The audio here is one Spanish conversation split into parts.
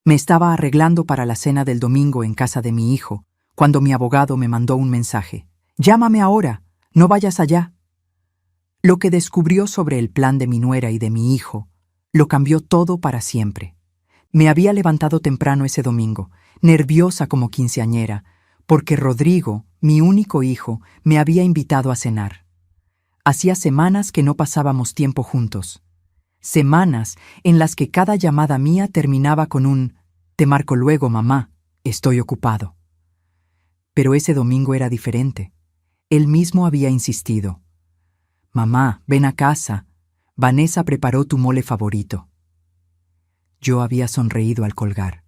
Me estaba arreglando para la cena del domingo en casa de mi hijo, cuando mi abogado me mandó un mensaje. «Llámame ahora, no vayas allá». Lo que descubrió sobre el plan de mi nuera y de mi hijo lo cambió todo para siempre. Me había levantado temprano ese domingo, nerviosa como quinceañera, porque Rodrigo, mi único hijo, me había invitado a cenar. Hacía semanas que no pasábamos tiempo juntos. Semanas en las que cada llamada mía terminaba con un «Te marco luego, mamá, estoy ocupado». Pero ese domingo era diferente. Él mismo había insistido. «Mamá, ven a casa. Vanessa preparó tu mole favorito». Yo había sonreído al colgar.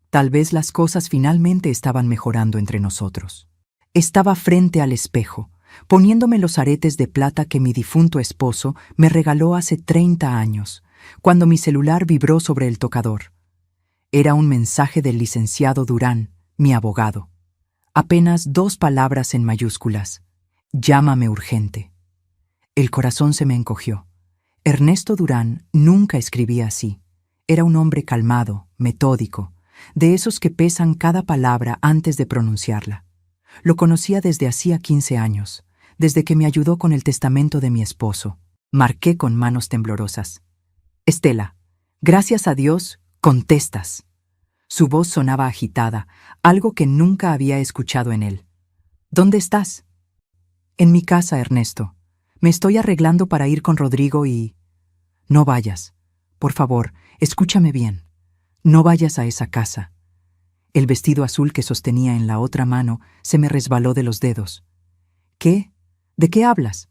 Tal vez las cosas finalmente estaban mejorando entre nosotros. Estaba frente al espejo, poniéndome los aretes de plata que mi difunto esposo me regaló hace 30 años, cuando mi celular vibró sobre el tocador. Era un mensaje del licenciado Durán, mi abogado. Apenas 2 palabras en mayúsculas. «Llámame urgente». El corazón se me encogió. Ernesto Durán nunca escribía así. Era un hombre calmado, metódico, de esos que pesan cada palabra antes de pronunciarla. Lo conocía desde hacía 15 años, desde que me ayudó con el testamento de mi esposo. Marqué con manos temblorosas. «Estela, gracias a Dios, contestas». Su voz sonaba agitada, algo que nunca había escuchado en él. «¿Dónde estás?» «En mi casa, Ernesto. Me estoy arreglando para ir con Rodrigo y...» «No vayas. Por favor, escúchame bien. No vayas a esa casa». El vestido azul que sostenía en la otra mano se me resbaló de los dedos. «¿Qué? ¿De qué hablas?»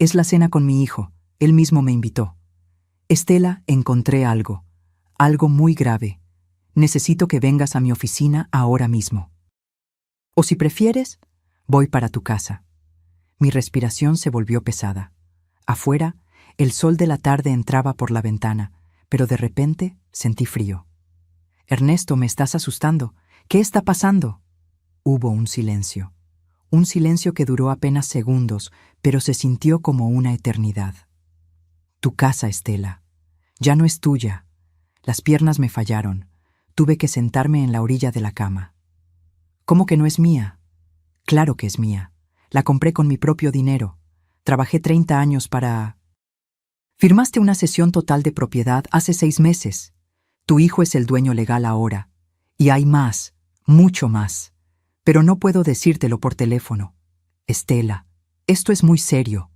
«Es la cena con mi hijo. Él mismo me invitó». «Estela, encontré algo. Algo muy grave. Necesito que vengas a mi oficina ahora mismo. O si prefieres, voy para tu casa». Mi respiración se volvió pesada. Afuera, el sol de la tarde entraba por la ventana, pero de repente sentí frío. «Ernesto, me estás asustando. ¿Qué está pasando?» Hubo un silencio que duró apenas segundos, pero se sintió como una eternidad. «Tu casa, Estela. Ya no es tuya. Las piernas me fallaron. Tuve que sentarme en la orilla de la cama». «¿Cómo que no es mía?» «Claro que es mía. La compré con mi propio dinero. Trabajé 30 años para...» «Firmaste una cesión total de propiedad hace 6 meses. Tu hijo es el dueño legal ahora. Y hay más, mucho más. Pero no puedo decírtelo por teléfono. Estela, esto es muy serio».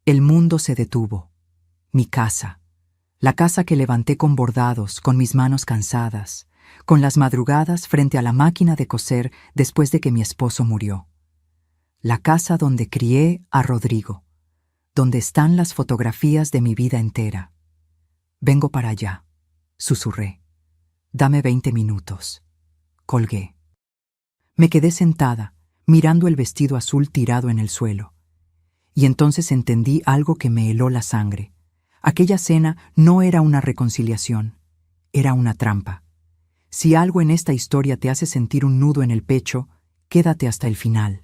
El mundo se detuvo. Mi casa. La casa que levanté con bordados, con mis manos cansadas, con las madrugadas frente a la máquina de coser después de que mi esposo murió. La casa donde crié a Rodrigo, donde están las fotografías de mi vida entera. «Vengo para allá», susurré. «Dame 20 minutos». Colgué. Me quedé sentada, mirando el vestido azul tirado en el suelo. Y entonces entendí algo que me heló la sangre. Aquella cena no era una reconciliación, era una trampa. Si algo en esta historia te hace sentir un nudo en el pecho, quédate hasta el final.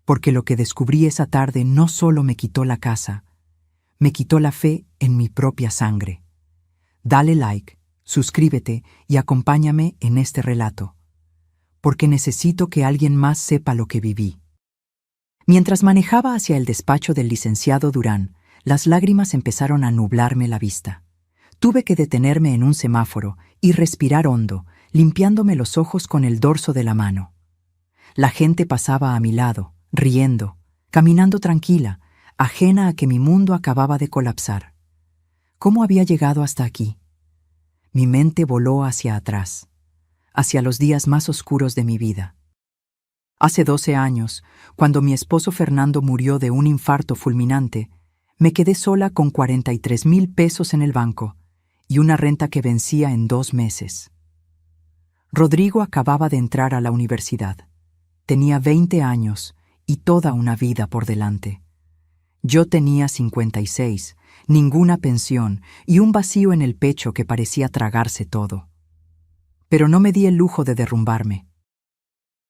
Porque lo que descubrí esa tarde no solo me quitó la casa, me quitó la fe en mi propia sangre. Dale like, suscríbete y acompáñame en este relato, porque necesito que alguien más sepa lo que viví. Mientras manejaba hacia el despacho del licenciado Durán, las lágrimas empezaron a nublarme la vista. Tuve que detenerme en un semáforo y respirar hondo, limpiándome los ojos con el dorso de la mano. La gente pasaba a mi lado, riendo, caminando tranquila, ajena a que mi mundo acababa de colapsar. ¿Cómo había llegado hasta aquí? Mi mente voló hacia atrás, hacia los días más oscuros de mi vida. Hace 12 años, cuando mi esposo Fernando murió de un infarto fulminante, me quedé sola con 43,000 pesos en el banco y una renta que vencía en 2 meses. Rodrigo acababa de entrar a la universidad. Tenía 20 años y toda una vida por delante. Yo tenía 56, ninguna pensión y un vacío en el pecho que parecía tragarse todo. Pero no me di el lujo de derrumbarme.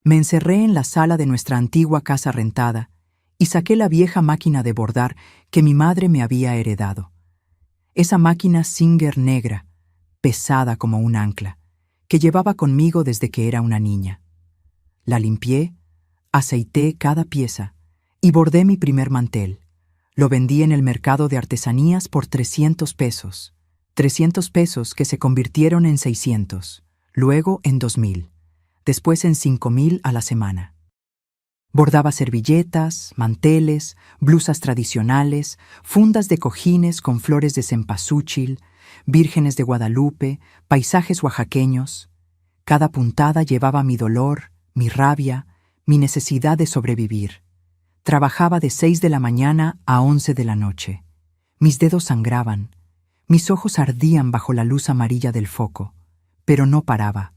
Me encerré en la sala de nuestra antigua casa rentada y saqué la vieja máquina de bordar que mi madre me había heredado. Esa máquina Singer negra, pesada como un ancla, que llevaba conmigo desde que era una niña. La limpié, aceité cada pieza y bordé mi primer mantel. Lo vendí en el mercado de artesanías por 300 pesos. 300 pesos que se convirtieron en 600, luego en 2000, después en 5000 a la semana. Bordaba servilletas, manteles, blusas tradicionales, fundas de cojines con flores de cempasúchil, vírgenes de Guadalupe, paisajes oaxaqueños. Cada puntada llevaba mi dolor, mi rabia, mi necesidad de sobrevivir. Trabajaba de 6 de la mañana a 11 de la noche. Mis dedos sangraban, mis ojos ardían bajo la luz amarilla del foco, pero no paraba.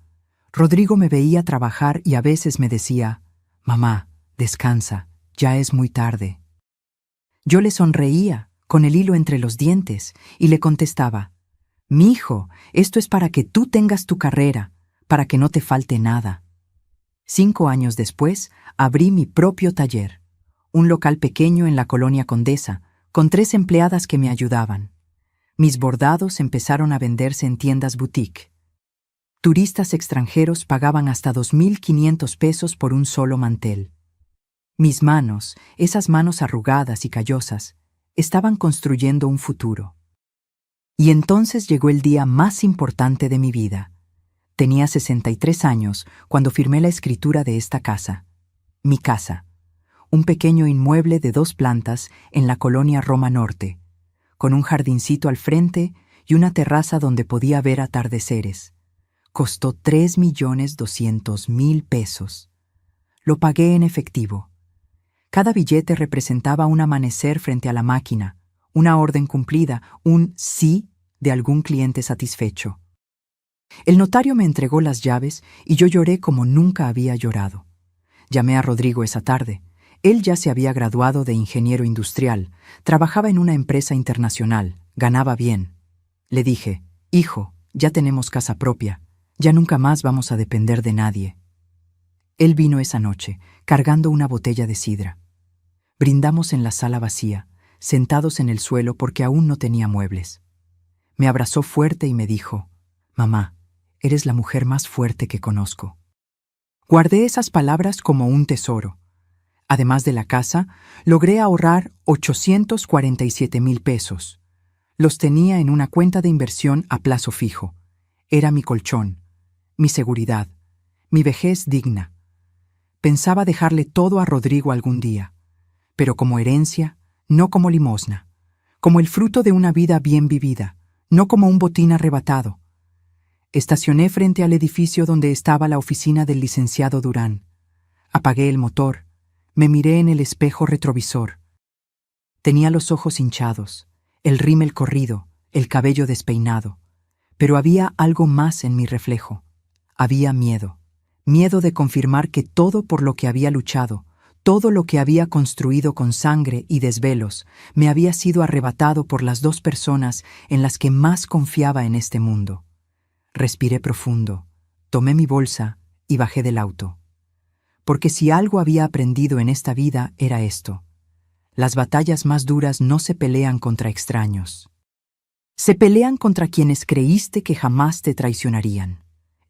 Rodrigo me veía trabajar y a veces me decía: «Mamá, descansa, ya es muy tarde». Yo le sonreía, con el hilo entre los dientes, y le contestaba: «Mijo, esto es para que tú tengas tu carrera, para que no te falte nada». 5 años después, abrí mi propio taller, un local pequeño en la colonia Condesa, con 3 empleadas que me ayudaban. Mis bordados empezaron a venderse en tiendas boutique. Turistas extranjeros pagaban hasta 2.500 pesos por un solo mantel. Mis manos, esas manos arrugadas y callosas, estaban construyendo un futuro. Y entonces llegó el día más importante de mi vida. Tenía 63 años cuando firmé la escritura de esta casa. Mi casa. Un pequeño inmueble de 2 plantas en la colonia Roma Norte, con un jardincito al frente y una terraza donde podía ver atardeceres. Costó 3.200.000 pesos. Lo pagué en efectivo. Cada billete representaba un amanecer frente a la máquina, una orden cumplida, un sí de algún cliente satisfecho. El notario me entregó las llaves y yo lloré como nunca había llorado. Llamé a Rodrigo esa tarde. Él ya se había graduado de ingeniero industrial, trabajaba en una empresa internacional, ganaba bien. Le dije: «Hijo, ya tenemos casa propia, ya nunca más vamos a depender de nadie». Él vino esa noche, cargando una botella de sidra. Brindamos en la sala vacía, sentados en el suelo porque aún no tenía muebles. Me abrazó fuerte y me dijo: «Mamá, eres la mujer más fuerte que conozco». Guardé esas palabras como un tesoro. Además de la casa, logré ahorrar 847.000 pesos. Los tenía en una cuenta de inversión a plazo fijo. Era mi colchón, mi seguridad, mi vejez digna. Pensaba dejarle todo a Rodrigo algún día, pero como herencia, no como limosna, como el fruto de una vida bien vivida, no como un botín arrebatado. Estacioné frente al edificio donde estaba la oficina del licenciado Durán. Apagué el motor. Me miré en el espejo retrovisor. Tenía los ojos hinchados, el rímel corrido, el cabello despeinado. Pero había algo más en mi reflejo. Había miedo. Miedo de confirmar que todo por lo que había luchado, todo lo que había construido con sangre y desvelos, me había sido arrebatado por las 2 personas en las que más confiaba en este mundo. Respiré profundo, tomé mi bolsa y bajé del auto. Porque si algo había aprendido en esta vida era esto: las batallas más duras no se pelean contra extraños. Se pelean contra quienes creíste que jamás te traicionarían.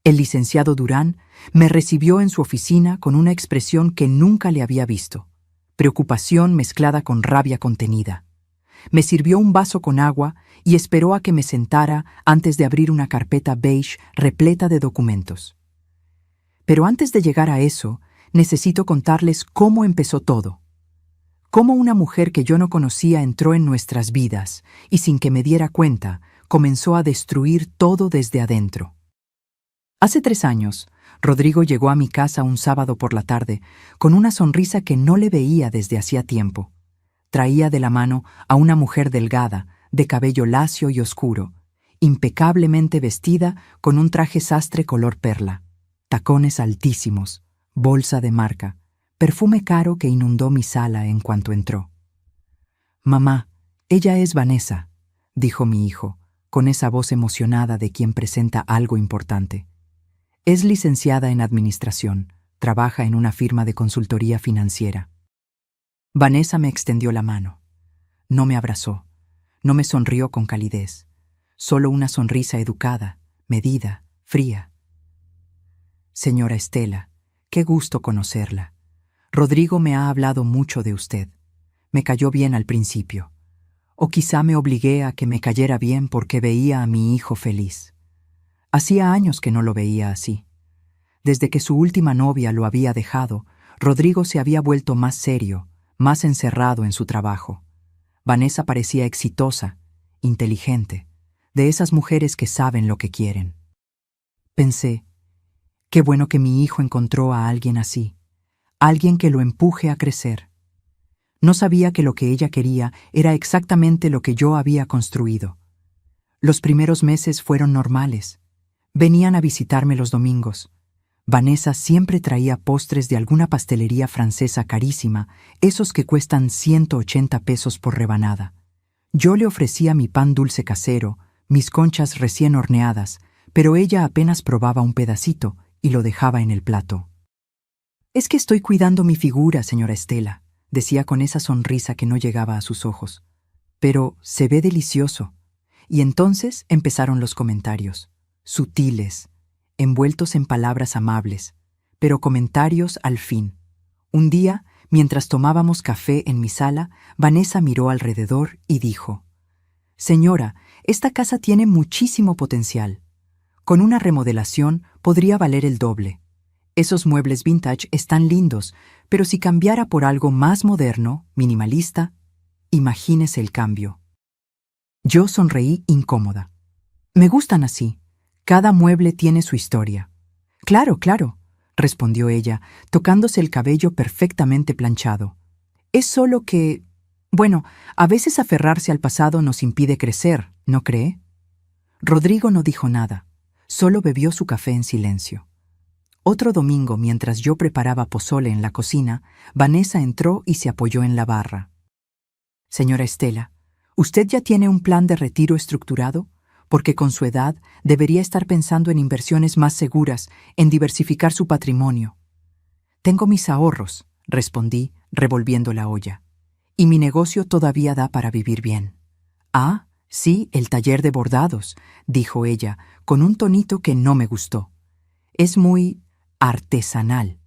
El licenciado Durán me recibió en su oficina con una expresión que nunca le había visto: preocupación mezclada con rabia contenida. Me sirvió un vaso con agua y esperó a que me sentara antes de abrir una carpeta beige repleta de documentos. Pero antes de llegar a eso, necesito contarles cómo empezó todo. Cómo una mujer que yo no conocía entró en nuestras vidas y, sin que me diera cuenta, comenzó a destruir todo desde adentro. Hace 3 años, Rodrigo llegó a mi casa un sábado por la tarde con una sonrisa que no le veía desde hacía tiempo. Traía de la mano a una mujer delgada, de cabello lacio y oscuro, impecablemente vestida con un traje sastre color perla, tacones altísimos, bolsa de marca, perfume caro que inundó mi sala en cuanto entró. «Mamá, ella es Vanessa», dijo mi hijo, con esa voz emocionada de quien presenta algo importante. Es licenciada en administración, trabaja en una firma de consultoría financiera. Vanessa me extendió la mano. No me abrazó, no me sonrió con calidez, solo una sonrisa educada, medida, fría. Señora Estela, qué gusto conocerla. Rodrigo me ha hablado mucho de usted. Me cayó bien al principio. O quizá me obligué a que me cayera bien porque veía a mi hijo feliz. Hacía años que no lo veía así. Desde que su última novia lo había dejado, Rodrigo se había vuelto más serio, más encerrado en su trabajo. Vanessa parecía exitosa, inteligente, de esas mujeres que saben lo que quieren. Pensé, qué bueno que mi hijo encontró a alguien así, alguien que lo empuje a crecer. No sabía que lo que ella quería era exactamente lo que yo había construido. Los primeros meses fueron normales. Venían a visitarme los domingos. Vanessa siempre traía postres de alguna pastelería francesa carísima, esos que cuestan 180 pesos por rebanada. Yo le ofrecía mi pan dulce casero, mis conchas recién horneadas, pero ella apenas probaba un pedacito y lo dejaba en el plato. «Es que estoy cuidando mi figura, señora Estela», decía con esa sonrisa que no llegaba a sus ojos. «Pero se ve delicioso». Y entonces empezaron los comentarios, sutiles, envueltos en palabras amables, pero comentarios al fin. Un día, mientras tomábamos café en mi sala, Vanessa miró alrededor y dijo: «Señora, esta casa tiene muchísimo potencial. Con una remodelación podría valer el doble. Esos muebles vintage están lindos, pero si cambiara por algo más moderno, minimalista, imagínese el cambio». Yo sonreí incómoda. «Me gustan así. Cada mueble tiene su historia». «Claro, claro», respondió ella, tocándose el cabello perfectamente planchado. «Es solo que... bueno, a veces aferrarse al pasado nos impide crecer, ¿no cree?» Rodrigo no dijo nada, solo bebió su café en silencio. Otro domingo, mientras yo preparaba pozole en la cocina, Vanessa entró y se apoyó en la barra. «Señora Estela, ¿usted ya tiene un plan de retiro estructurado? Porque con su edad debería estar pensando en inversiones más seguras, en diversificar su patrimonio». «Tengo mis ahorros», respondí, revolviendo la olla. «Y mi negocio todavía da para vivir bien». «Ah, sí, el taller de bordados», dijo ella, con un tonito que no me gustó. «Es muy artesanal.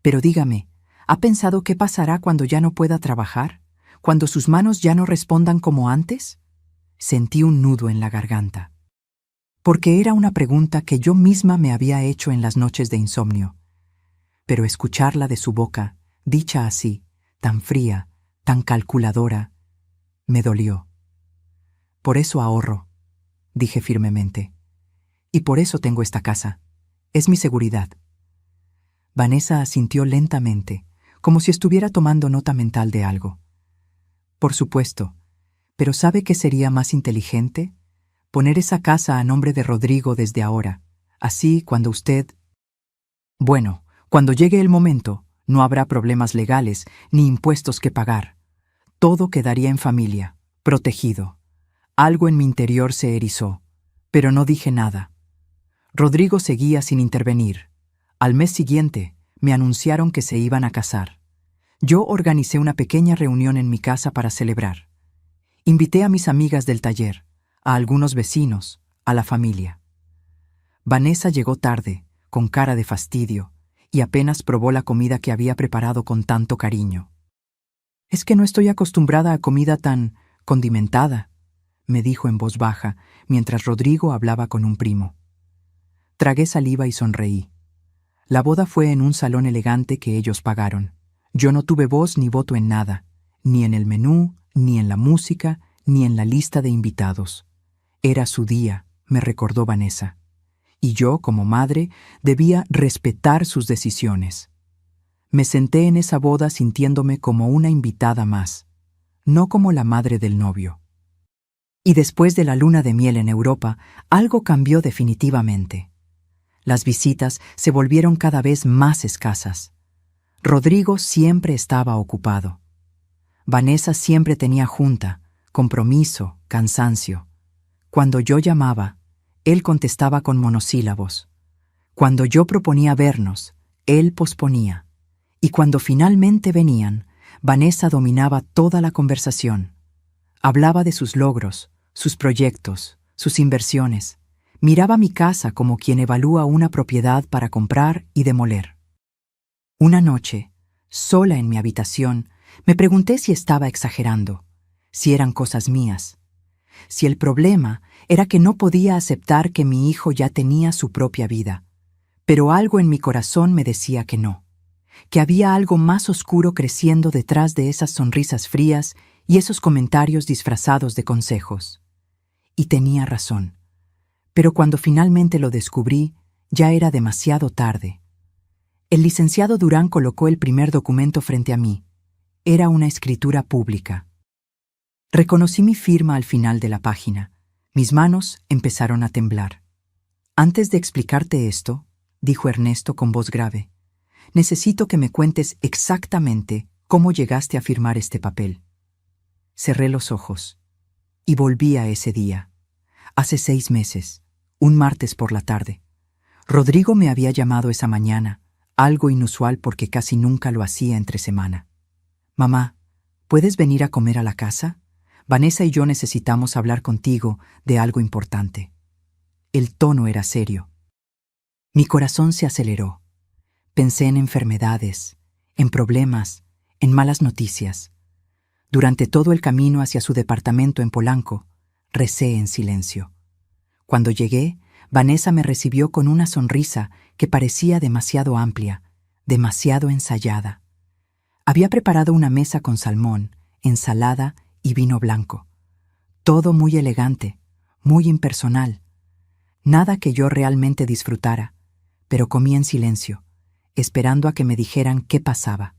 Pero dígame, ¿ha pensado qué pasará cuando ya no pueda trabajar? ¿Cuando sus manos ya no respondan como antes?» Sentí un nudo en la garganta. Porque era una pregunta que yo misma me había hecho en las noches de insomnio. Pero escucharla de su boca, dicha así, tan fría, tan calculadora, me dolió. «Por eso ahorro», dije firmemente. «Y por eso tengo esta casa. Es mi seguridad». Vanessa asintió lentamente, como si estuviera tomando nota mental de algo. «Por supuesto, pero ¿sabe qué sería más inteligente? Poner esa casa a nombre de Rodrigo desde ahora. Así, cuando usted... bueno, cuando llegue el momento, no habrá problemas legales ni impuestos que pagar. Todo quedaría en familia, protegido». Algo en mi interior se erizó, pero no dije nada. Rodrigo seguía sin intervenir. Al mes siguiente, me anunciaron que se iban a casar. Yo organicé una pequeña reunión en mi casa para celebrar. Invité a mis amigas del taller, a algunos vecinos, a la familia. Vanessa llegó tarde, con cara de fastidio, y apenas probó la comida que había preparado con tanto cariño. «Es que no estoy acostumbrada a comida tan condimentada», me dijo en voz baja, mientras Rodrigo hablaba con un primo. Tragué saliva y sonreí. La boda fue en un salón elegante que ellos pagaron. Yo no tuve voz ni voto en nada, ni en el menú, ni en la música, ni en la lista de invitados. Era su día, me recordó Vanessa. Y yo, como madre, debía respetar sus decisiones. Me senté en esa boda sintiéndome como una invitada más, no como la madre del novio. Y después de la luna de miel en Europa, algo cambió definitivamente. Las visitas se volvieron cada vez más escasas. Rodrigo siempre estaba ocupado. Vanessa siempre tenía junta, compromiso, cansancio. Cuando yo llamaba, él contestaba con monosílabos. Cuando yo proponía vernos, él posponía. Y cuando finalmente venían, Vanessa dominaba toda la conversación. Hablaba de sus logros, sus proyectos, sus inversiones. Miraba mi casa como quien evalúa una propiedad para comprar y demoler. Una noche, sola en mi habitación, me pregunté si estaba exagerando, si eran cosas mías, si el problema era que no podía aceptar que mi hijo ya tenía su propia vida, pero algo en mi corazón me decía que no, que había algo más oscuro creciendo detrás de esas sonrisas frías y esos comentarios disfrazados de consejos. Y tenía razón. Pero cuando finalmente lo descubrí, ya era demasiado tarde. El licenciado Durán colocó el primer documento frente a mí. Era una escritura pública. Reconocí mi firma al final de la página. Mis manos empezaron a temblar. Antes de explicarte esto, dijo Ernesto con voz grave, necesito que me cuentes exactamente cómo llegaste a firmar este papel. Cerré los ojos y volví a ese día. Hace 6 meses, un martes por la tarde. Rodrigo me había llamado esa mañana, algo inusual porque casi nunca lo hacía entre semana. Mamá, ¿puedes venir a comer a la casa? Vanessa y yo necesitamos hablar contigo de algo importante. El tono era serio. Mi corazón se aceleró. Pensé en enfermedades, en problemas, en malas noticias. Durante todo el camino hacia su departamento en Polanco, recé en silencio. Cuando llegué, Vanessa me recibió con una sonrisa que parecía demasiado amplia, demasiado ensayada. Había preparado una mesa con salmón, ensalada y vino blanco. Todo muy elegante, muy impersonal. Nada que yo realmente disfrutara, pero comí en silencio, esperando a que me dijeran qué pasaba.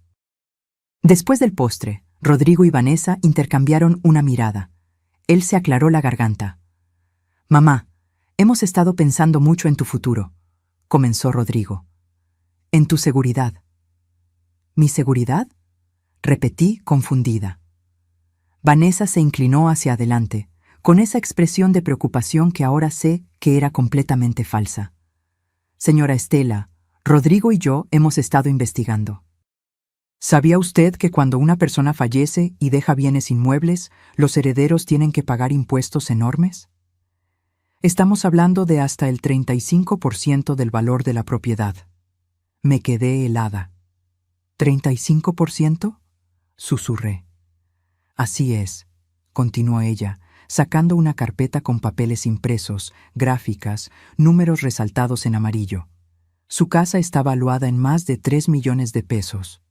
Después del postre, Rodrigo y Vanessa intercambiaron una mirada. Él se aclaró la garganta. Mamá, hemos estado pensando mucho en tu futuro, comenzó Rodrigo. En tu seguridad. ¿Mi seguridad? Repetí, confundida. Vanessa se inclinó hacia adelante, con esa expresión de preocupación que ahora sé que era completamente falsa. Señora Estela, Rodrigo y yo hemos estado investigando. ¿Sabía usted que cuando una persona fallece y deja bienes inmuebles, los herederos tienen que pagar impuestos enormes? Estamos hablando de hasta el 35% del valor de la propiedad. Me quedé helada. ¿35%? Susurré. Así es, continuó ella, sacando una carpeta con papeles impresos, gráficas, números resaltados en amarillo. Su casa está valuada en más de 3 millones de pesos.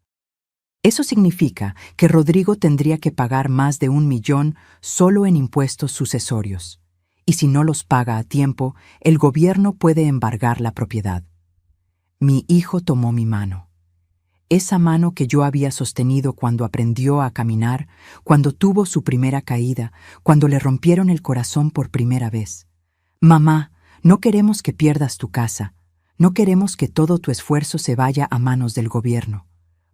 Eso significa que Rodrigo tendría que pagar más de 1 millón solo en impuestos sucesorios. Y si no los paga a tiempo, el gobierno puede embargar la propiedad. Mi hijo tomó mi mano. Esa mano que yo había sostenido cuando aprendió a caminar, cuando tuvo su primera caída, cuando le rompieron el corazón por primera vez. Mamá, no queremos que pierdas tu casa. No queremos que todo tu esfuerzo se vaya a manos del gobierno.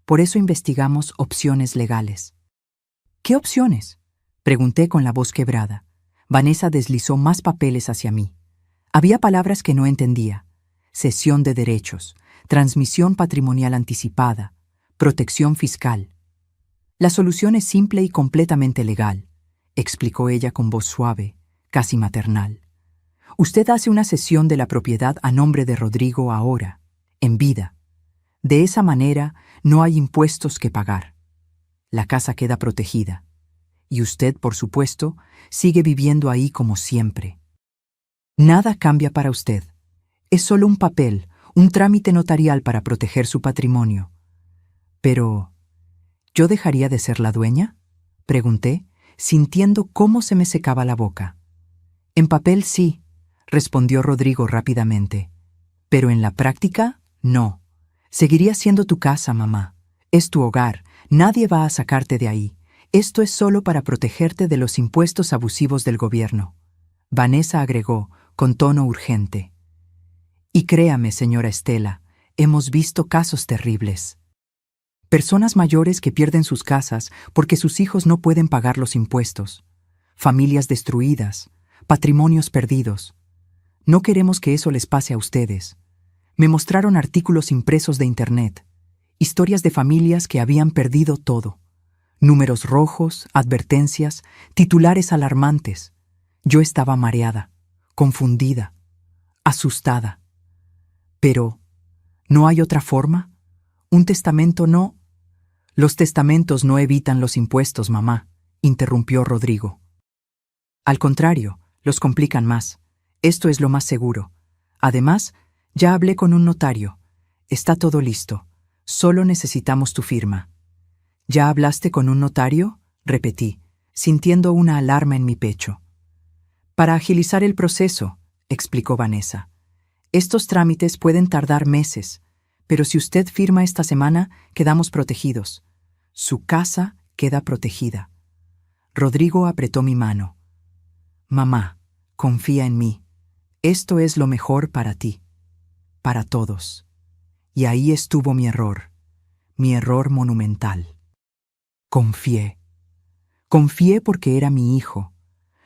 Por eso investigamos opciones legales. ¿Qué opciones? Pregunté con la voz quebrada. Vanessa deslizó más papeles hacia mí. Había palabras que no entendía. Cesión de derechos, transmisión patrimonial anticipada, protección fiscal. La solución es simple y completamente legal, explicó ella con voz suave, casi maternal. Usted hace una cesión de la propiedad a nombre de Rodrigo ahora, en vida. De esa manera no hay impuestos que pagar. La casa queda protegida. Y usted, por supuesto, sigue viviendo ahí como siempre. Nada cambia para usted. Es solo un papel, un trámite notarial para proteger su patrimonio. Pero, ¿yo dejaría de ser la dueña? Pregunté, sintiendo cómo se me secaba la boca. En papel sí, respondió Rodrigo rápidamente. Pero en la práctica, no. Seguiría siendo tu casa, mamá. Es tu hogar. Nadie va a sacarte de ahí. Esto es solo para protegerte de los impuestos abusivos del gobierno. Vanessa agregó, con tono urgente. Y créame, señora Estela, hemos visto casos terribles. Personas mayores que pierden sus casas porque sus hijos no pueden pagar los impuestos. Familias destruidas, patrimonios perdidos. No queremos que eso les pase a ustedes. Me mostraron artículos impresos de Internet, historias de familias que habían perdido todo. Números rojos, advertencias, titulares alarmantes. Yo estaba mareada, confundida. asustada. Pero, ¿no hay otra forma? ¿Un testamento no? Los testamentos no evitan los impuestos, mamá, interrumpió Rodrigo. Al contrario, los complican más. Esto es lo más seguro. Además, ya hablé con un notario. Está todo listo. Solo necesitamos tu firma. ¿Ya hablaste con un notario?, repetí, sintiendo una alarma en mi pecho. Para agilizar el proceso, explicó Vanessa. Estos trámites pueden tardar meses, pero si usted firma esta semana, quedamos protegidos. Su casa queda protegida. Rodrigo apretó mi mano. Mamá, confía en mí. Esto es lo mejor para ti, para todos. Y ahí estuvo mi error monumental. Confié. Confié porque era mi hijo,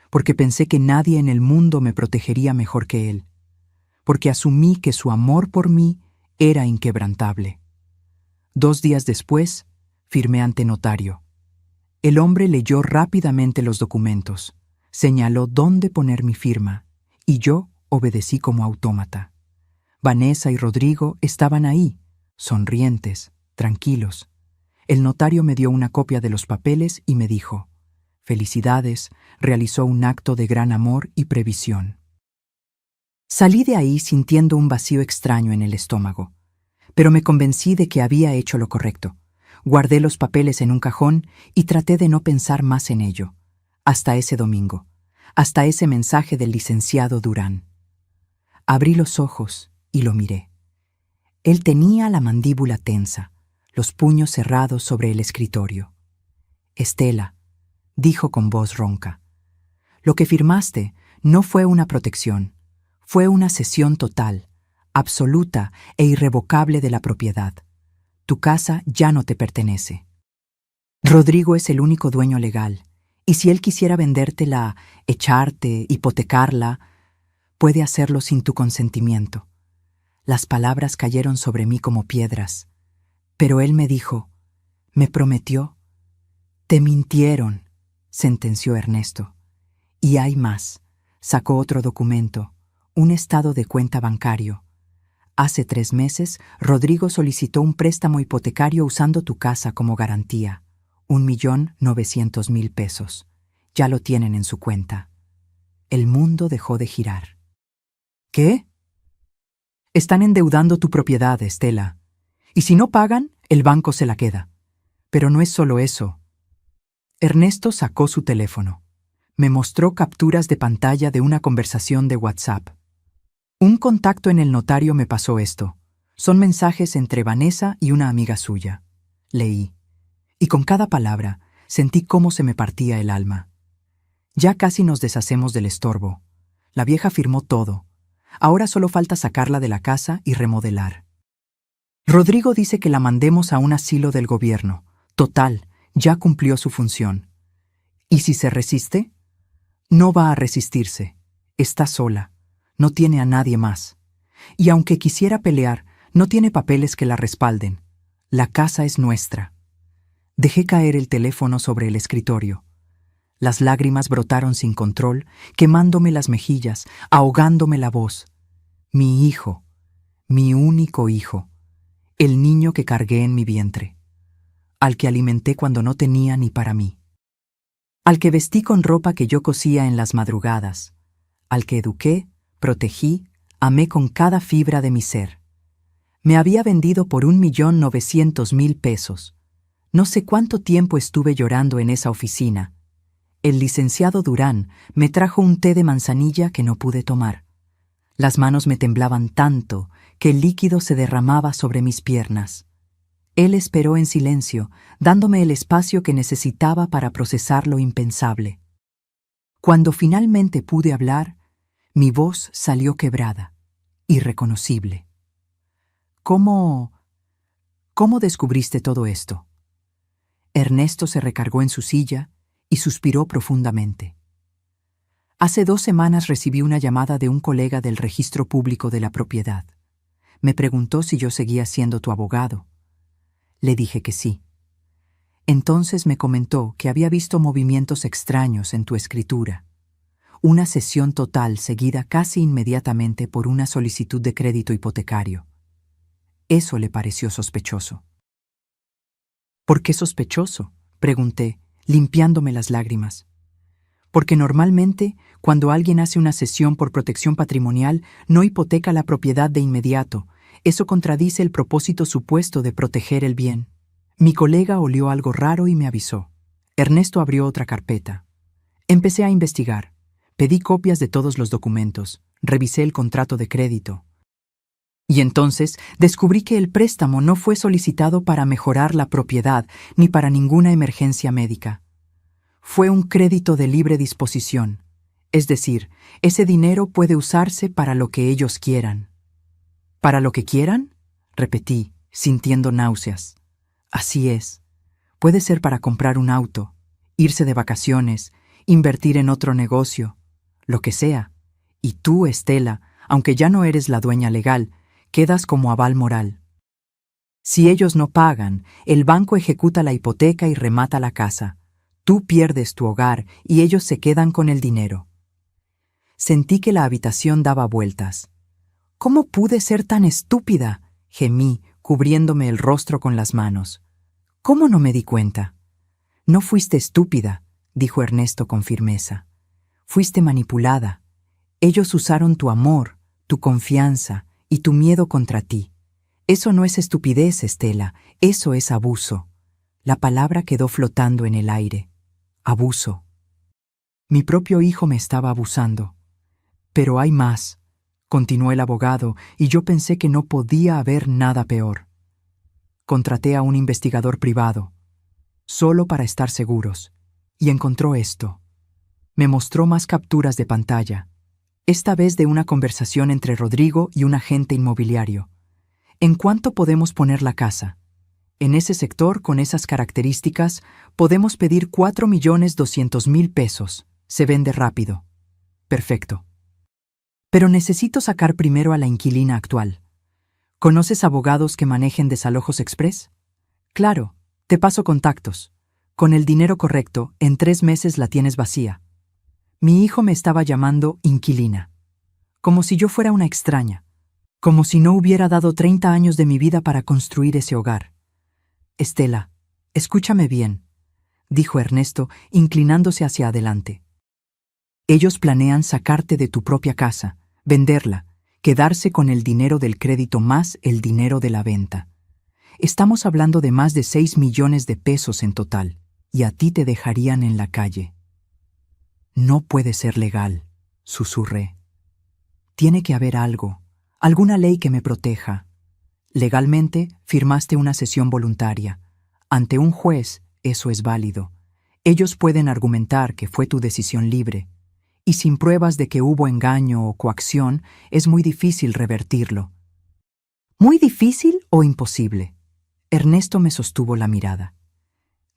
porque pensé que nadie en el mundo me protegería mejor que él, porque asumí que su amor por mí era inquebrantable. 2 días después, firmé ante notario. El hombre leyó rápidamente los documentos, señaló dónde poner mi firma, y yo obedecí como autómata. Vanessa y Rodrigo estaban ahí, sonrientes, tranquilos. El notario me dio una copia de los papeles y me dijo: «Felicidades, realizó un acto de gran amor y previsión». Salí de ahí sintiendo un vacío extraño en el estómago, pero me convencí de que había hecho lo correcto. Guardé los papeles en un cajón y traté de no pensar más en ello, hasta ese domingo, hasta ese mensaje del licenciado Durán. Abrí los ojos y lo miré. Él tenía la mandíbula tensa, los puños cerrados sobre el escritorio. «Estela», dijo con voz ronca, «lo que firmaste no fue una protección, fue una cesión total, absoluta e irrevocable de la propiedad. Tu casa ya no te pertenece. Rodrigo es el único dueño legal, y si él quisiera vendértela, echarte, hipotecarla, puede hacerlo sin tu consentimiento». Las palabras cayeron sobre mí como piedras, pero él me dijo, me prometió. «Te mintieron», sentenció Ernesto. «Y hay más». Sacó otro documento, un estado de cuenta bancario. «Hace 3 meses, Rodrigo solicitó un préstamo hipotecario usando tu casa como garantía. 1.900.000 pesos. Ya lo tienen en su cuenta». El mundo dejó de girar. «¿Qué? Están endeudando tu propiedad, Estela. Y si no pagan, el banco se la queda. Pero no es solo eso». Ernesto sacó su teléfono. Me mostró capturas de pantalla de una conversación de WhatsApp. «Un contacto en el notario me pasó esto. Son mensajes entre Vanessa y una amiga suya». Leí. Y con cada palabra sentí cómo se me partía el alma. Ya casi nos deshacemos del estorbo. La vieja firmó todo. Ahora solo falta sacarla de la casa y remodelar. Rodrigo dice que la mandemos a un asilo del gobierno. Total, ya cumplió su función. ¿Y si se resiste? No va a resistirse. Está sola. No tiene a nadie más. Y aunque quisiera pelear, no tiene papeles que la respalden. La casa es nuestra. Dejé caer el teléfono sobre el escritorio. Las lágrimas brotaron sin control, quemándome las mejillas, ahogándome la voz. Mi hijo, mi único hijo, el niño que cargué en mi vientre, al que alimenté cuando no tenía ni para mí, al que vestí con ropa que yo cosía en las madrugadas, al que eduqué, protegí, amé con cada fibra de mi ser. Me había vendido por 1.900.000 pesos. No sé cuánto tiempo estuve llorando en esa oficina. El licenciado Durán me trajo un té de manzanilla que no pude tomar. Las manos me temblaban tanto que el líquido se derramaba sobre mis piernas. Él esperó en silencio, dándome el espacio que necesitaba para procesar lo impensable. Cuando finalmente pude hablar, mi voz salió quebrada, irreconocible. ¿Cómo descubriste todo esto?» Ernesto se recargó en su silla y suspiró profundamente. «Hace 2 semanas recibí una llamada de un colega del registro público de la propiedad. Me preguntó si yo seguía siendo tu abogado. Le dije que sí. Entonces me comentó que había visto movimientos extraños en tu escritura. una cesión total seguida casi inmediatamente por una solicitud de crédito hipotecario. Eso le pareció sospechoso. ¿Por qué sospechoso?, pregunté, limpiándome las lágrimas. Porque normalmente, cuando alguien hace una cesión por protección patrimonial, no hipoteca la propiedad de inmediato. Eso contradice el propósito supuesto de proteger el bien. Mi colega olió algo raro y me avisó. Ernesto abrió otra carpeta. Empecé a investigar. Pedí copias de todos los documentos. Revisé el contrato de crédito. Y entonces descubrí que el préstamo no fue solicitado para mejorar la propiedad ni para ninguna emergencia médica. Fue un crédito de libre disposición, es decir, ese dinero puede usarse para lo que ellos quieran. ¿Para lo que quieran?, repetí, sintiendo náuseas. Así es. Puede ser para comprar un auto, irse de vacaciones, invertir en otro negocio, lo que sea. Y tú, Estela, aunque ya no eres la dueña legal, quedas como aval moral. Si ellos no pagan, el banco ejecuta la hipoteca y remata la casa. Tú pierdes tu hogar y ellos se quedan con el dinero. Sentí que la habitación daba vueltas. ¿Cómo pude ser tan estúpida?, gemí, cubriéndome el rostro con las manos. ¿Cómo no me di cuenta? No fuiste estúpida, dijo Ernesto con firmeza. Fuiste manipulada. Ellos usaron tu amor, tu confianza y tu miedo contra ti. Eso no es estupidez, Estela, eso es abuso. La palabra quedó flotando en el aire. Abuso. Mi propio hijo me estaba abusando. Pero hay más, continuó el abogado, y yo pensé que no podía haber nada peor. Contraté a un investigador privado, solo para estar seguros, y encontró esto. Me mostró más capturas de pantalla, esta vez de una conversación entre Rodrigo y un agente inmobiliario. ¿En cuánto podemos poner la casa? En ese sector, con esas características, podemos pedir 4.200.000 pesos. Se vende rápido. Perfecto. Pero necesito sacar primero a la inquilina actual. ¿Conoces abogados que manejen desalojos express? Claro, te paso contactos. Con el dinero correcto, en 3 meses la tienes vacía. Mi hijo me estaba llamando inquilina. Como si yo fuera una extraña. Como si no hubiera dado 30 años de mi vida para construir ese hogar. Estela, escúchame bien, dijo Ernesto, inclinándose hacia adelante. Ellos planean sacarte de tu propia casa, venderla, quedarse con el dinero del crédito más el dinero de la venta. Estamos hablando de más de 6 millones de pesos en total, y a ti te dejarían en la calle. No puede ser legal, susurré. Tiene que haber algo, alguna ley que me proteja. Legalmente, firmaste una cesión voluntaria. Ante un juez, eso es válido. Ellos pueden argumentar que fue tu decisión libre. Y sin pruebas de que hubo engaño o coacción, es muy difícil revertirlo. ¿Muy difícil o imposible? Ernesto me sostuvo la mirada.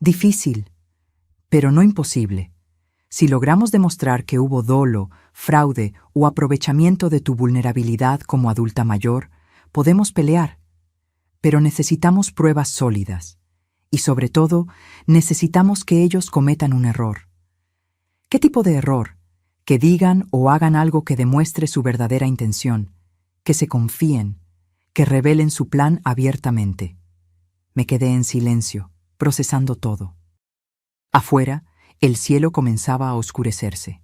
Difícil, pero no imposible. Si logramos demostrar que hubo dolo, fraude o aprovechamiento de tu vulnerabilidad como adulta mayor, podemos pelear. Pero necesitamos pruebas sólidas. Y sobre todo, necesitamos que ellos cometan un error. ¿Qué tipo de error? Que digan o hagan algo que demuestre su verdadera intención, que se confíen, que revelen su plan abiertamente. Me quedé en silencio, procesando todo. Afuera, el cielo comenzaba a oscurecerse.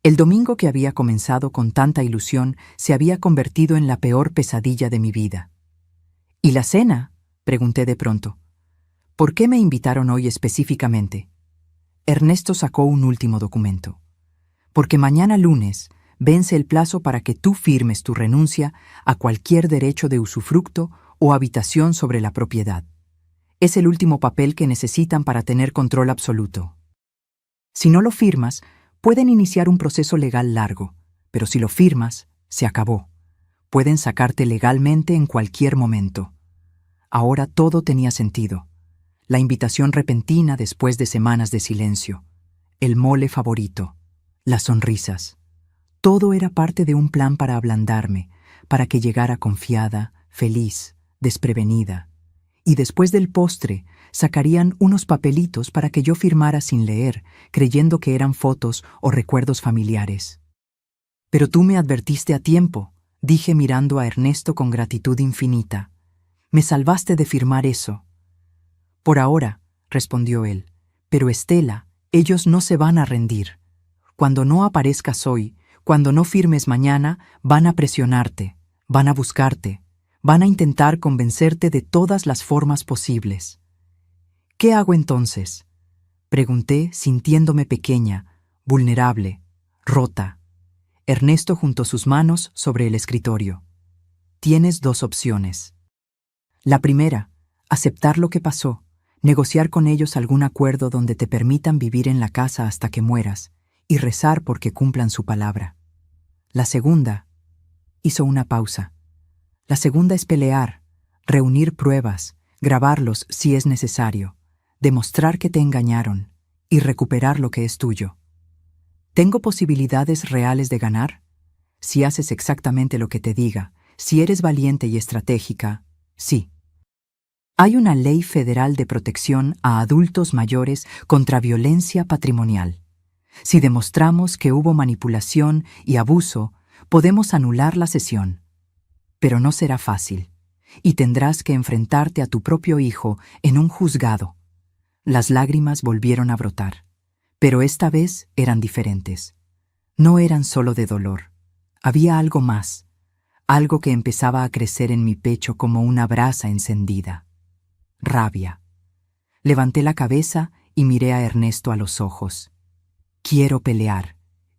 El domingo que había comenzado con tanta ilusión se había convertido en la peor pesadilla de mi vida. ¿Y la cena?, pregunté de pronto. ¿Por qué me invitaron hoy específicamente? Ernesto sacó un último documento. Porque mañana lunes vence el plazo para que tú firmes tu renuncia a cualquier derecho de usufructo o habitación sobre la propiedad. Es el último papel que necesitan para tener control absoluto. Si no lo firmas, pueden iniciar un proceso legal largo, pero si lo firmas, se acabó. Pueden sacarte legalmente en cualquier momento. Ahora todo tenía sentido. La invitación repentina después de semanas de silencio. El mole favorito. Las sonrisas. Todo era parte de un plan para ablandarme, para que llegara confiada, feliz, desprevenida. y después del postre sacarían unos papelitos para que yo firmara sin leer, creyendo que eran fotos o recuerdos familiares. Pero tú me advertiste a tiempo, dije mirando a Ernesto con gratitud infinita. Me salvaste de firmar eso. Por ahora, respondió él, pero Estela, ellos no se van a rendir. Cuando no aparezcas hoy, cuando no firmes mañana, van a presionarte, van a buscarte, van a intentar convencerte de todas las formas posibles. ¿Qué hago entonces?, pregunté, sintiéndome pequeña, vulnerable, rota. Ernesto juntó sus manos sobre el escritorio. Tienes dos opciones. La primera, aceptar lo que pasó, negociar con ellos algún acuerdo donde te permitan vivir en la casa hasta que mueras y rezar porque cumplan su palabra. La segunda, hizo una pausa. La segunda es pelear, reunir pruebas, grabarlos si es necesario, demostrar que te engañaron y recuperar lo que es tuyo. ¿Tengo posibilidades reales de ganar? Si haces exactamente lo que te diga, si eres valiente y estratégica, sí. Hay una ley federal de protección a adultos mayores contra violencia patrimonial. Si demostramos que hubo manipulación y abuso, podemos anular la sesión. Pero no será fácil, y tendrás que enfrentarte a tu propio hijo en un juzgado. Las lágrimas volvieron a brotar, pero esta vez eran diferentes. No eran solo de dolor. Había algo más, algo que empezaba a crecer en mi pecho como una brasa encendida. Rabia. Levanté la cabeza y miré a Ernesto a los ojos. Quiero pelear,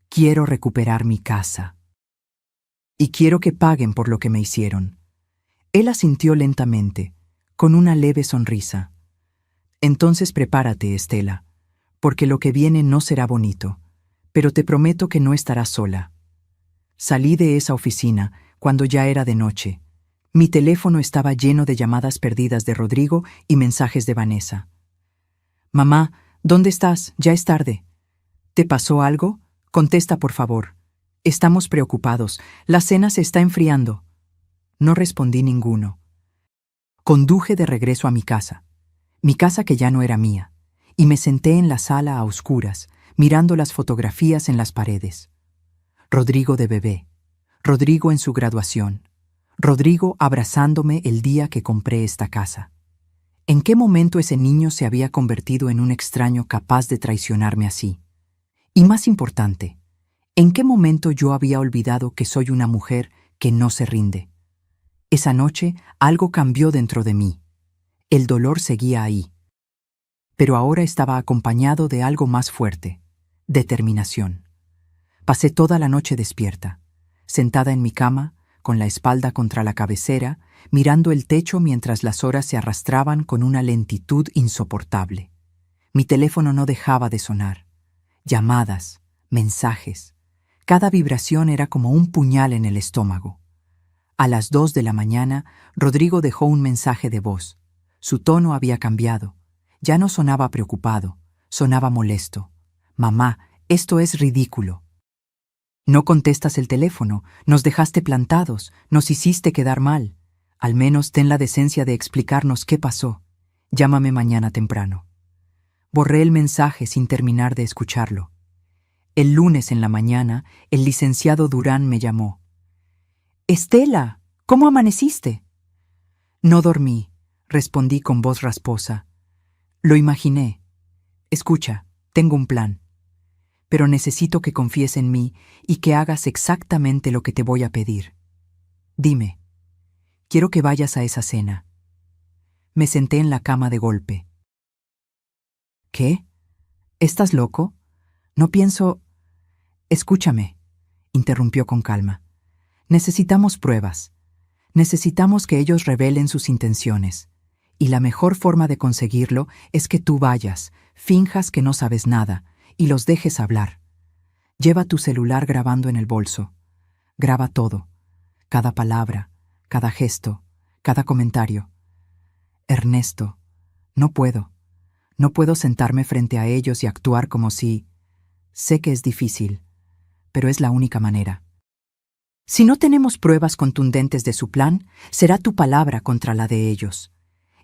quiero recuperar mi casa. Y quiero que paguen por lo que me hicieron. Él asintió lentamente, con una leve sonrisa. Entonces prepárate, Estela, porque lo que viene no será bonito, pero te prometo que no estarás sola. Salí de esa oficina cuando ya era de noche. Mi teléfono estaba lleno de llamadas perdidas de Rodrigo y mensajes de Vanessa. Mamá, ¿dónde estás? Ya es tarde. ¿Te pasó algo? Contesta, por favor. Estamos preocupados. La cena se está enfriando. No respondí ninguno. Conduje de regreso a mi casa que ya no era mía, y me senté en la sala a oscuras, mirando las fotografías en las paredes. Rodrigo de bebé, Rodrigo en su graduación, Rodrigo abrazándome el día que compré esta casa. ¿En qué momento ese niño se había convertido en un extraño capaz de traicionarme así? Y más importante, ¿en qué momento yo había olvidado que soy una mujer que no se rinde? Esa noche algo cambió dentro de mí. El dolor seguía ahí. Pero ahora estaba acompañado de algo más fuerte: determinación. Pasé toda la noche despierta, sentada en mi cama, con la espalda contra la cabecera, mirando el techo mientras las horas se arrastraban con una lentitud insoportable. Mi teléfono no dejaba de sonar. Llamadas, mensajes. Cada vibración era como un puñal en el estómago. A las 2 de la mañana, Rodrigo dejó un mensaje de voz. Su tono había cambiado. Ya no sonaba preocupado, sonaba molesto. Mamá, esto es ridículo. No contestas el teléfono, nos dejaste plantados, nos hiciste quedar mal. Al menos ten la decencia de explicarnos qué pasó. Llámame mañana temprano. Borré el mensaje sin terminar de escucharlo. El lunes en la mañana, el licenciado Durán me llamó. «Estela, ¿cómo amaneciste?» No dormí, respondí con voz rasposa. Lo imaginé. Escucha, tengo un plan. Pero necesito que confíes en mí y que hagas exactamente lo que te voy a pedir. Dime, quiero que vayas a esa cena. Me senté en la cama de golpe. ¿Qué? ¿Estás loco? No pienso... Escúchame, interrumpió con calma. Necesitamos pruebas. Necesitamos que ellos revelen sus intenciones. Y la mejor forma de conseguirlo es que tú vayas, finjas que no sabes nada, y los dejes hablar. Lleva tu celular grabando en el bolso. Graba todo. Cada palabra, cada gesto, cada comentario. Ernesto, no puedo. No puedo sentarme frente a ellos y actuar como si... Sé que es difícil, pero es la única manera. Si no tenemos pruebas contundentes de su plan, será tu palabra contra la de ellos.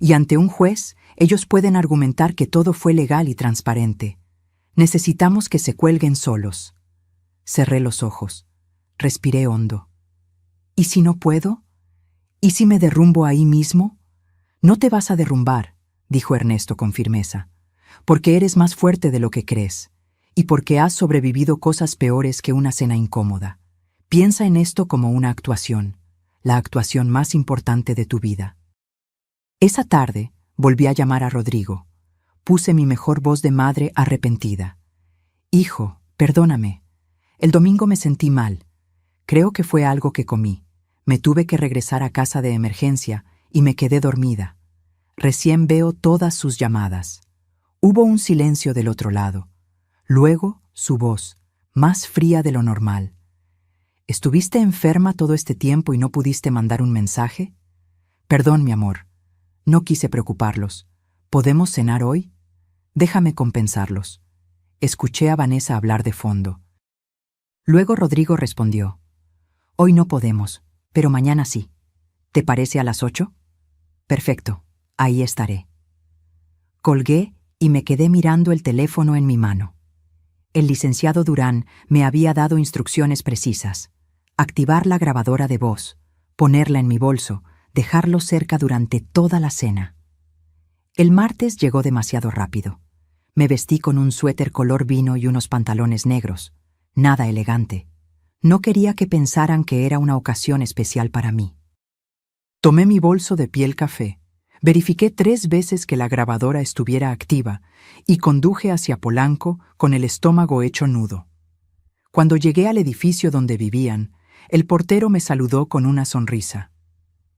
y ante un juez ellos pueden argumentar que todo fue legal y transparente. Necesitamos que se cuelguen solos. Cerré los ojos. Respiré hondo. ¿Y si no puedo? ¿Y si me derrumbo ahí mismo? No te vas a derrumbar, dijo Ernesto con firmeza, porque eres más fuerte de lo que crees, y porque has sobrevivido cosas peores que una cena incómoda. Piensa en esto como una actuación, la actuación más importante de tu vida. Esa tarde volví a llamar a Rodrigo. Puse mi mejor voz de madre arrepentida. Hijo, perdóname. El domingo me sentí mal. Creo que fue algo que comí. Me tuve que regresar a casa de emergencia y me quedé dormida. Recién veo todas sus llamadas. Hubo un silencio del otro lado. Luego, su voz, más fría de lo normal. ¿Estuviste enferma todo este tiempo y no pudiste mandar un mensaje? Perdón, mi amor. No quise preocuparlos. ¿Podemos cenar hoy? Déjame compensarlos. Escuché a Vanessa hablar de fondo. Luego Rodrigo respondió. Hoy no podemos, pero mañana sí. ¿Te parece a las 8? Perfecto, ahí estaré. Colgué y me quedé mirando el teléfono en mi mano. El licenciado Durán me había dado instrucciones precisas. Activar la grabadora de voz, ponerla en mi bolso, dejarlo cerca durante toda la cena. El martes llegó demasiado rápido. Me vestí con un suéter color vino y unos pantalones negros. Nada elegante. No quería que pensaran que era una ocasión especial para mí. Tomé mi bolso de piel café, verifiqué 3 veces que la grabadora estuviera activa y conduje hacia Polanco con el estómago hecho nudo. Cuando llegué al edificio donde vivían, el portero me saludó con una sonrisa.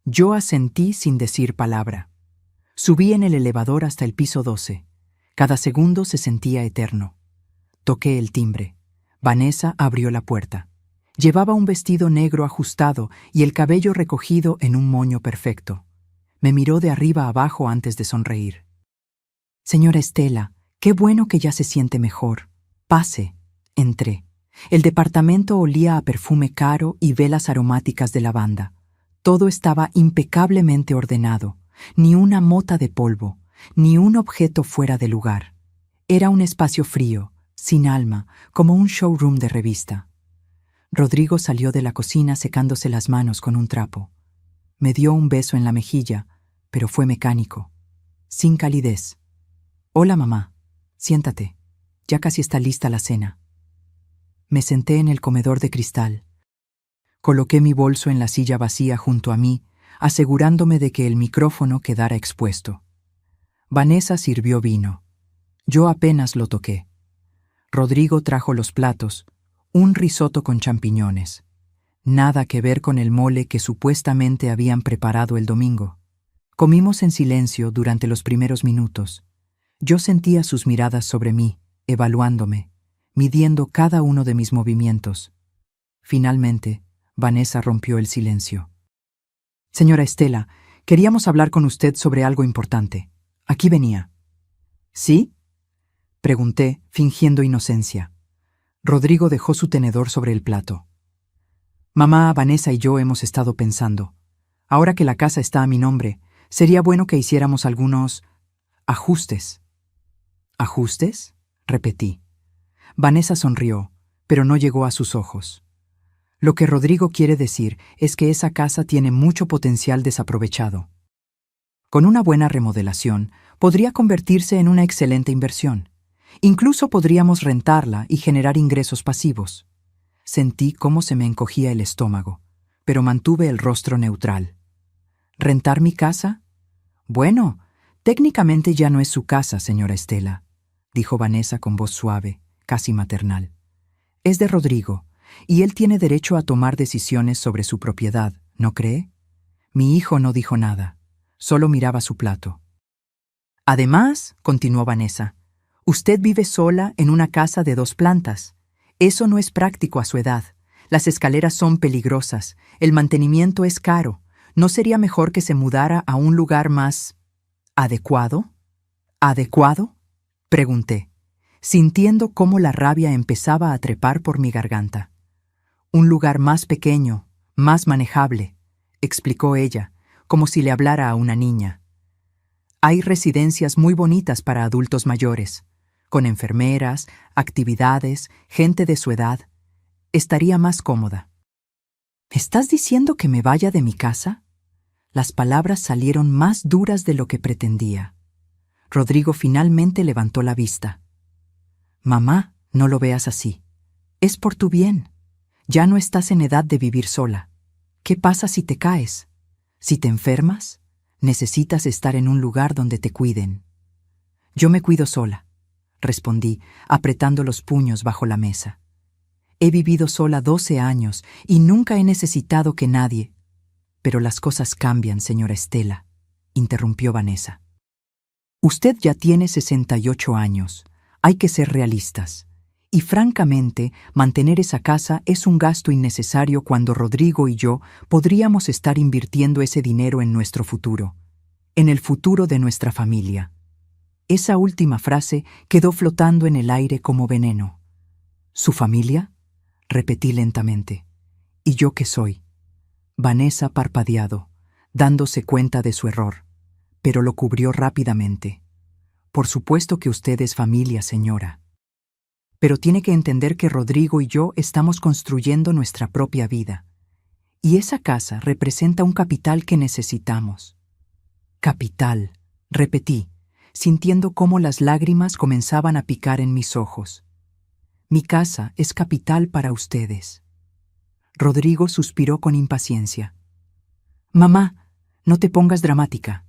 Yo asentí sin decir palabra. Subí en el elevador hasta el piso 12. Cada segundo se sentía eterno. Toqué el timbre. Vanessa abrió la puerta. Llevaba un vestido negro ajustado y el cabello recogido en un moño perfecto. Me miró de arriba a abajo antes de sonreír. Señora Estela, qué bueno que ya se siente mejor. Pase. Entré. El departamento olía a perfume caro y velas aromáticas de lavanda. Todo estaba impecablemente ordenado, ni una mota de polvo, ni un objeto fuera de lugar. Era un espacio frío, sin alma, como un showroom de revista. Rodrigo salió de la cocina secándose las manos con un trapo. Me dio un beso en la mejilla, pero fue mecánico, sin calidez. Hola, mamá. Siéntate. Ya casi está lista la cena. Me senté en el comedor de cristal. Coloqué mi bolso en la silla vacía junto a mí, asegurándome de que el micrófono quedara expuesto. Vanessa sirvió vino. Yo apenas lo toqué. Rodrigo trajo los platos, un risotto con champiñones. Nada que ver con el mole que supuestamente habían preparado el domingo. Comimos en silencio durante los primeros minutos. Yo sentía sus miradas sobre mí, evaluándome, midiendo cada uno de mis movimientos. Finalmente, Vanessa rompió el silencio. Señora Estela, queríamos hablar con usted sobre algo importante. Aquí venía. ¿Sí? Pregunté, fingiendo inocencia. Rodrigo dejó su tenedor sobre el plato. Mamá, Vanessa y yo hemos estado pensando. Ahora que la casa está a mi nombre, sería bueno que hiciéramos algunos ajustes. ¿Ajustes? Repetí. Vanessa sonrió, pero no llegó a sus ojos. Lo que Rodrigo quiere decir es que esa casa tiene mucho potencial desaprovechado. Con una buena remodelación, podría convertirse en una excelente inversión. Incluso podríamos rentarla y generar ingresos pasivos. Sentí cómo se me encogía el estómago, pero mantuve el rostro neutral. ¿Rentar mi casa? Bueno, técnicamente ya no es su casa, señora Estela, dijo Vanessa con voz suave, casi maternal. Es de Rodrigo, y él tiene derecho a tomar decisiones sobre su propiedad, ¿no cree? Mi hijo no dijo nada, solo miraba su plato. Además, continuó Vanessa, usted vive sola en una casa de 2 plantas. Eso no es práctico a su edad. Las escaleras son peligrosas, el mantenimiento es caro. ¿No sería mejor que se mudara a un lugar más adecuado? ¿Adecuado? Pregunté, sintiendo cómo la rabia empezaba a trepar por mi garganta. Un lugar más pequeño, más manejable, explicó ella, como si le hablara a una niña. Hay residencias muy bonitas para adultos mayores, con enfermeras, actividades, gente de su edad. Estaría más cómoda. ¿Me estás diciendo que me vaya de mi casa? Las palabras salieron más duras de lo que pretendía. Rodrigo finalmente levantó la vista. Mamá, no lo veas así. Es por tu bien. Ya no estás en edad de vivir sola. ¿Qué pasa si te caes? Si te enfermas, necesitas estar en un lugar donde te cuiden. Yo me cuido sola, respondí, apretando los puños bajo la mesa. He vivido sola 12 años y nunca he necesitado que nadie... Pero las cosas cambian, señora Estela, interrumpió Vanessa. Usted ya tiene 68 años. Hay que ser realistas. Y francamente, mantener esa casa es un gasto innecesario cuando Rodrigo y yo podríamos estar invirtiendo ese dinero en nuestro futuro, en el futuro de nuestra familia. Esa última frase quedó flotando en el aire como veneno. ¿Su familia? Repetí lentamente. ¿Y yo qué soy? Vanessa parpadeado, dándose cuenta de su error, pero lo cubrió rápidamente. Por supuesto que usted es familia, señora. Pero tiene que entender que Rodrigo y yo estamos construyendo nuestra propia vida. Y esa casa representa un capital que necesitamos. Capital, repetí, sintiendo cómo las lágrimas comenzaban a picar en mis ojos. Mi casa es capital para ustedes. Rodrigo suspiró con impaciencia. Mamá, no te pongas dramática.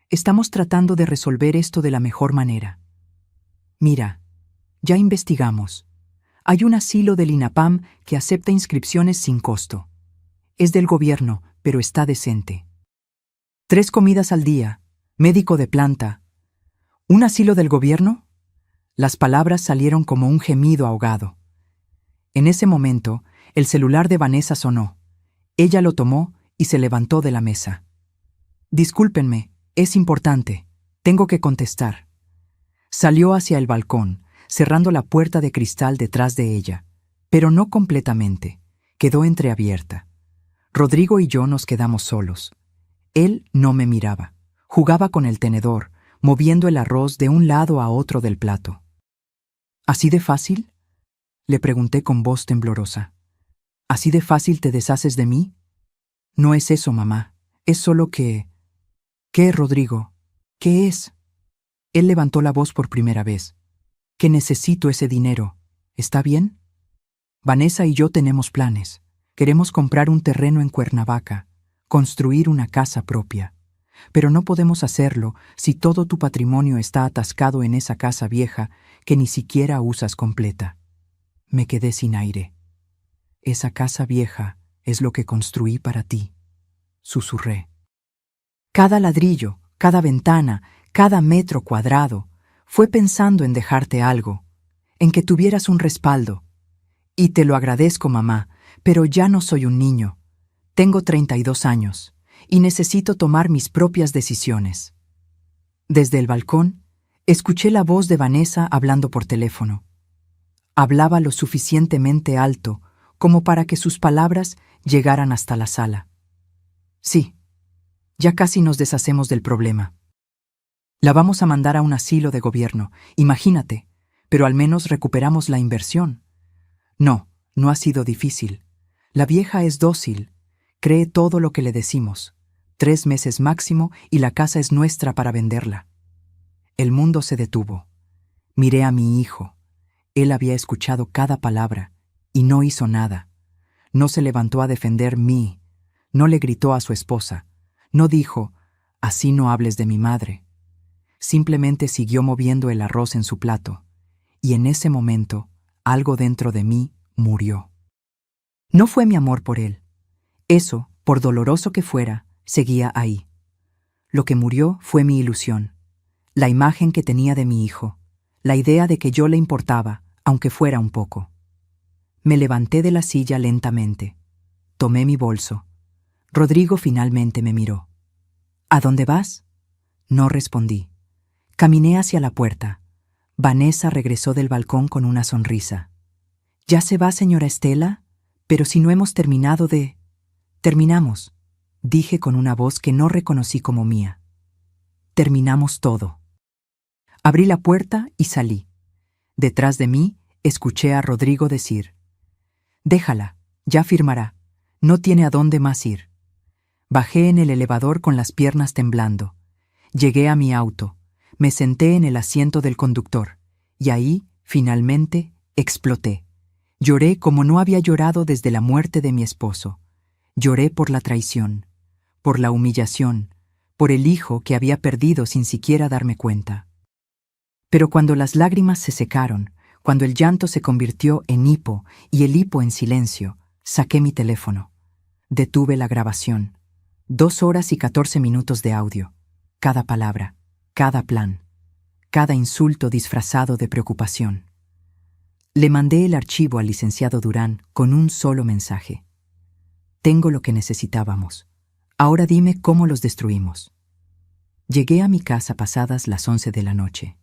Estamos tratando de resolver esto de la mejor manera. Mira, ya investigamos. Hay un asilo del INAPAM que acepta inscripciones sin costo. Es del gobierno, pero está decente. 3 comidas al día, médico de planta. ¿Un asilo del gobierno? Las palabras salieron como un gemido ahogado. En ese momento, el celular de Vanessa sonó. Ella lo tomó y se levantó de la mesa. Discúlpenme, es importante. Tengo que contestar. Salió hacia el balcón, cerrando la puerta de cristal detrás de ella, pero no completamente. Quedó entreabierta. Rodrigo y yo nos quedamos solos. Él no me miraba. Jugaba con el tenedor, moviendo el arroz de un lado a otro del plato. ¿Así de fácil? Le pregunté con voz temblorosa. ¿Así de fácil te deshaces de mí? No es eso, mamá. Es solo que... ¿Qué, Rodrigo? ¿Qué es? Él levantó la voz por primera vez. Que necesito ese dinero. ¿Está bien? Vanessa y yo tenemos planes. Queremos comprar un terreno en Cuernavaca, construir una casa propia. Pero no podemos hacerlo si todo tu patrimonio está atascado en esa casa vieja que ni siquiera usas completa. Me quedé sin aire. Esa casa vieja es lo que construí para ti, susurré. Cada ladrillo, cada ventana, cada metro cuadrado, fue pensando en dejarte algo, en que tuvieras un respaldo. Y te lo agradezco, mamá, pero ya no soy un niño. Tengo 32 años y necesito tomar mis propias decisiones. Desde el balcón, escuché la voz de Vanessa hablando por teléfono. Hablaba lo suficientemente alto como para que sus palabras llegaran hasta la sala. Sí, ya casi nos deshacemos del problema. La vamos a mandar a un asilo de gobierno, imagínate, pero al menos recuperamos la inversión. No, no ha sido difícil. La vieja es dócil, cree todo lo que le decimos. 3 meses máximo y la casa es nuestra para venderla. El mundo se detuvo. Miré a mi hijo. Él había escuchado cada palabra y no hizo nada. No se levantó a defender mí. No le gritó a su esposa. No dijo, así no hables de mi madre. Simplemente siguió moviendo el arroz en su plato. Y en ese momento, algo dentro de mí murió. No fue mi amor por él. Eso, por doloroso que fuera, seguía ahí. Lo que murió fue mi ilusión, la imagen que tenía de mi hijo, la idea de que yo le importaba, aunque fuera un poco. Me levanté de la silla lentamente. Tomé mi bolso. Rodrigo finalmente me miró. ¿A dónde vas? No respondí. Caminé hacia la puerta. Vanessa regresó del balcón con una sonrisa. ¿Ya se va, señora Estela? Pero si no hemos terminado de... Terminamos, dije con una voz que no reconocí como mía. terminamos todo. Abrí la puerta y salí. Detrás de mí, escuché a Rodrigo decir: «Déjala, ya firmará, no tiene a dónde más ir». Bajé en el elevador con las piernas temblando. Llegué a mi auto, me senté en el asiento del conductor, y ahí, finalmente, exploté. Lloré como no había llorado desde la muerte de mi esposo. Lloré por la traición, por la humillación, por el hijo que había perdido sin siquiera darme cuenta. Pero cuando las lágrimas se secaron, cuando el llanto se convirtió en hipo y el hipo en silencio, saqué mi teléfono. Detuve la grabación. 2 horas y 14 minutos de audio. Cada palabra, cada plan, cada insulto disfrazado de preocupación. Le mandé el archivo al licenciado Durán con un solo mensaje: «Tengo lo que necesitábamos. Ahora dime cómo los destruimos». Llegué a mi casa pasadas las 11 de la noche.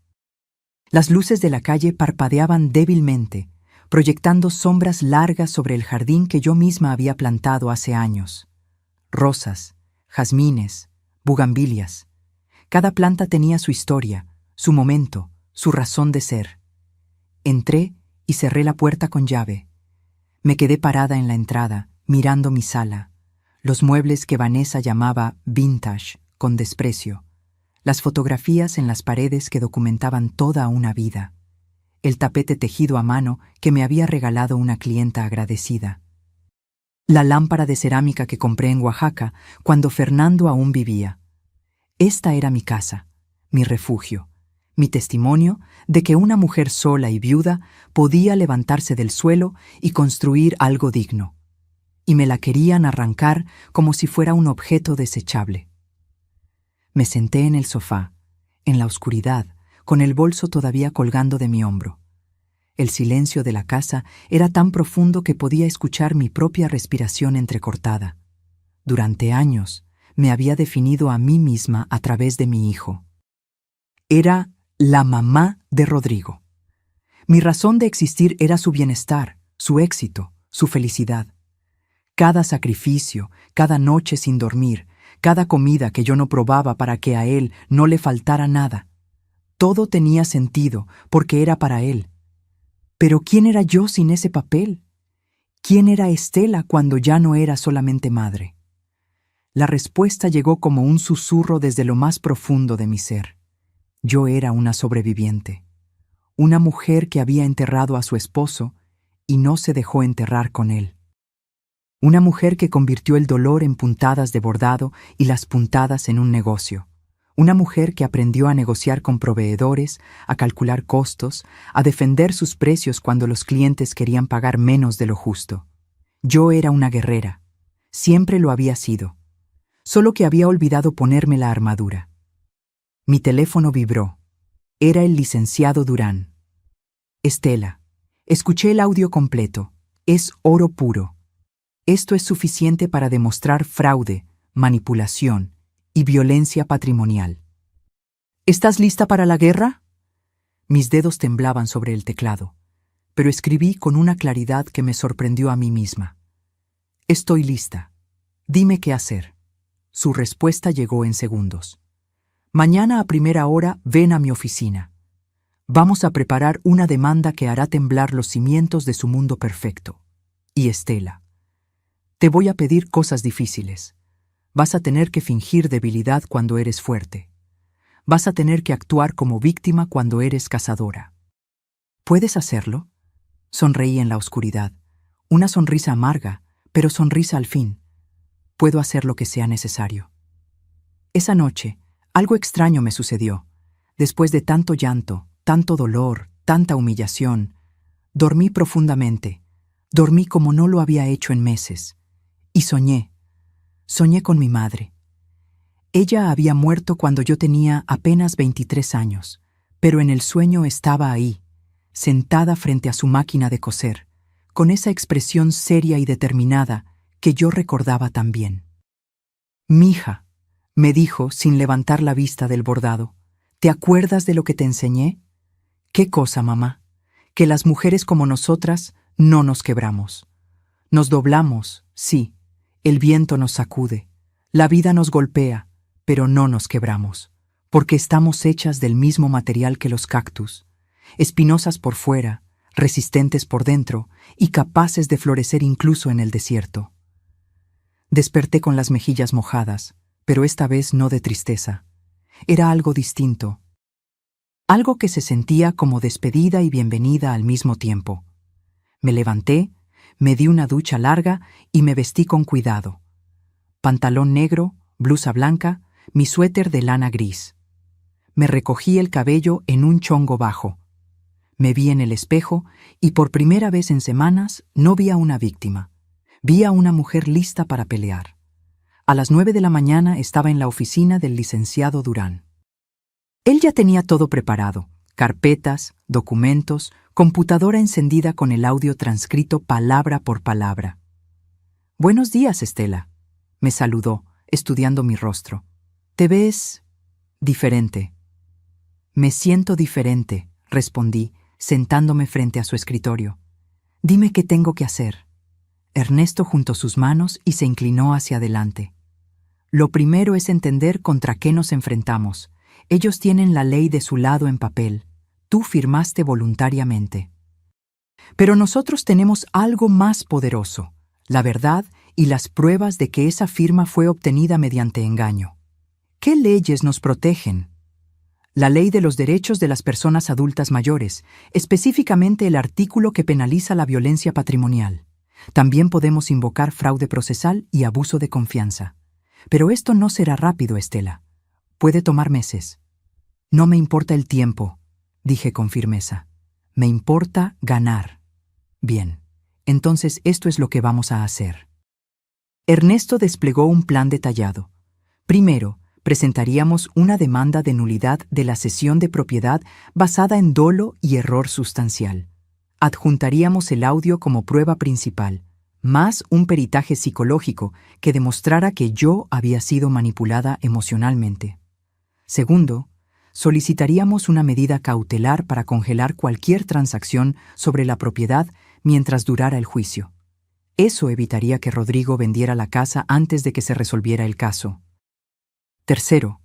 Las luces de la calle parpadeaban débilmente, proyectando sombras largas sobre el jardín que yo misma había plantado hace años. Rosas, jazmines, bugambilias. Cada planta tenía su historia, su momento, su razón de ser. Entré y cerré la puerta con llave. Me quedé parada en la entrada, mirando mi sala, los muebles que Vanessa llamaba vintage, con desprecio, las fotografías en las paredes que documentaban toda una vida, el tapete tejido a mano que me había regalado una clienta agradecida, la lámpara de cerámica que compré en Oaxaca cuando Fernando aún vivía. Esta era mi casa, mi refugio, mi testimonio de que una mujer sola y viuda podía levantarse del suelo y construir algo digno. Y me la querían arrancar como si fuera un objeto desechable. Me senté en el sofá, en la oscuridad, con el bolso todavía colgando de mi hombro. El silencio de la casa era tan profundo que podía escuchar mi propia respiración entrecortada. Durante años me había definido a mí misma a través de mi hijo. Era la mamá de Rodrigo. Mi razón de existir era su bienestar, su éxito, su felicidad. Cada sacrificio, cada noche sin dormir, cada comida que yo no probaba para que a él no le faltara nada. Todo tenía sentido porque era para él. Pero ¿quién era yo sin ese papel? ¿Quién era Estela cuando ya no era solamente madre? La respuesta llegó como un susurro desde lo más profundo de mi ser. Yo era una sobreviviente, una mujer que había enterrado a su esposo y no se dejó enterrar con él. Una mujer que convirtió el dolor en puntadas de bordado y las puntadas en un negocio. Una mujer que aprendió a negociar con proveedores, a calcular costos, a defender sus precios cuando los clientes querían pagar menos de lo justo. Yo era una guerrera. Siempre lo había sido. Solo que había olvidado ponerme la armadura. Mi teléfono vibró. Era el licenciado Durán. «Estela, escuché el audio completo. Es oro puro. Esto es suficiente para demostrar fraude, manipulación y violencia patrimonial. ¿Estás lista para la guerra?». Mis dedos temblaban sobre el teclado, pero escribí con una claridad que me sorprendió a mí misma. «Estoy lista. Dime qué hacer». Su respuesta llegó en segundos. «Mañana a primera hora ven a mi oficina. Vamos a preparar una demanda que hará temblar los cimientos de su mundo perfecto. Y Estela, te voy a pedir cosas difíciles. Vas a tener que fingir debilidad cuando eres fuerte. Vas a tener que actuar como víctima cuando eres cazadora. ¿Puedes hacerlo?». Sonreí en la oscuridad. Una sonrisa amarga, pero sonrisa al fin. «Puedo hacer lo que sea necesario». Esa noche, algo extraño me sucedió. Después de tanto llanto, tanto dolor, tanta humillación, dormí profundamente. Dormí como no lo había hecho en meses. Y soñé. Soñé con mi madre. Ella había muerto cuando yo tenía apenas 23 años, pero en el sueño estaba ahí, sentada frente a su máquina de coser, con esa expresión seria y determinada que yo recordaba tan bien. «Mija», me dijo sin levantar la vista del bordado, «¿te acuerdas de lo que te enseñé?». «¿Qué cosa, mamá?». «Que las mujeres como nosotras no nos quebramos. Nos doblamos, sí, el viento nos sacude, la vida nos golpea, pero no nos quebramos, porque estamos hechas del mismo material que los cactus, espinosas por fuera, resistentes por dentro y capaces de florecer incluso en el desierto. Desperté con las mejillas mojadas, pero esta vez no de tristeza. Era algo distinto. Algo que se sentía como despedida y bienvenida al mismo tiempo. Me levanté, me di una ducha larga y me vestí con cuidado. Pantalón negro, blusa blanca, mi suéter de lana gris. Me recogí el cabello en un chongo bajo. Me vi en el espejo y por primera vez en semanas no vi a una víctima. Vi a una mujer lista para pelear. A las 9 de la mañana estaba en la oficina del licenciado Durán. Él ya tenía todo preparado: carpetas, documentos, computadora encendida con el audio transcrito palabra por palabra. «Buenos días, Estela», me saludó, estudiando mi rostro. «Te ves diferente». «Me siento diferente», respondí, sentándome frente a su escritorio. «Dime qué tengo que hacer». Ernesto juntó sus manos y se inclinó hacia adelante. «Lo primero es entender contra qué nos enfrentamos. Ellos tienen la ley de su lado en papel. Tú firmaste voluntariamente. Pero nosotros tenemos algo más poderoso: la verdad y las pruebas de que esa firma fue obtenida mediante engaño. ¿Qué leyes nos protegen? La ley de los derechos de las personas adultas mayores, específicamente el artículo que penaliza la violencia patrimonial. También podemos invocar fraude procesal y abuso de confianza. Pero esto no será rápido, Estela. Puede tomar meses». «No me importa el tiempo», dije con firmeza. «Me importa ganar». «Bien, entonces esto es lo que vamos a hacer». Ernesto desplegó un plan detallado. Primero, presentaríamos una demanda de nulidad de la cesión de propiedad basada en dolo y error sustancial. Adjuntaríamos el audio como prueba principal, más un peritaje psicológico que demostrara que yo había sido manipulada emocionalmente. Segundo, solicitaríamos una medida cautelar para congelar cualquier transacción sobre la propiedad mientras durara el juicio. Eso evitaría que Rodrigo vendiera la casa antes de que se resolviera el caso. Tercero,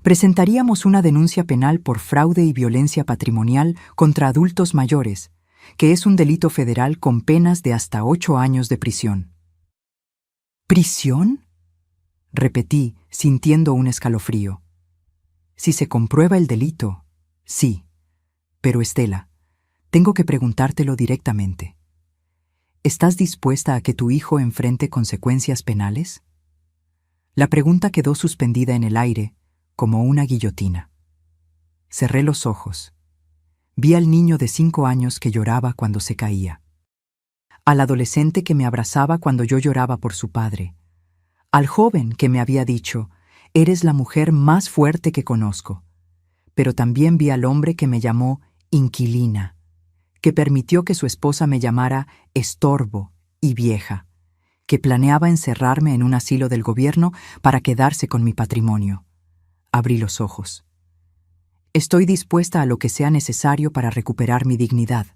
presentaríamos una denuncia penal por fraude y violencia patrimonial contra adultos mayores, que es un delito federal con penas de hasta 8 años de prisión. ¿Prisión?, repetí, sintiendo un escalofrío. Si se comprueba el delito, sí. Pero Estela, tengo que preguntártelo directamente. ¿Estás dispuesta a que tu hijo enfrente consecuencias penales? La pregunta quedó suspendida en el aire, como una guillotina. Cerré los ojos. Vi al niño de 5 años que lloraba cuando se caía. Al adolescente que me abrazaba cuando yo lloraba por su padre. Al joven que me había dicho: «Eres la mujer más fuerte que conozco». Pero también vi al hombre que me llamó inquilina, que permitió que su esposa me llamara estorbo y vieja, que planeaba encerrarme en un asilo del gobierno para quedarse con mi patrimonio. Abrí los ojos. Estoy dispuesta a lo que sea necesario para recuperar mi dignidad.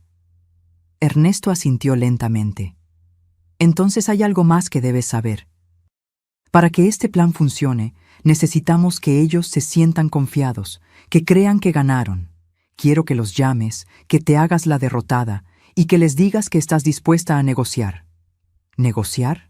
Ernesto asintió lentamente. Entonces hay algo más que debes saber. Para que este plan funcione, necesitamos que ellos se sientan confiados, que crean que ganaron. Quiero que los llames, que te hagas la derrotada y que les digas que estás dispuesta a negociar. ¿Negociar?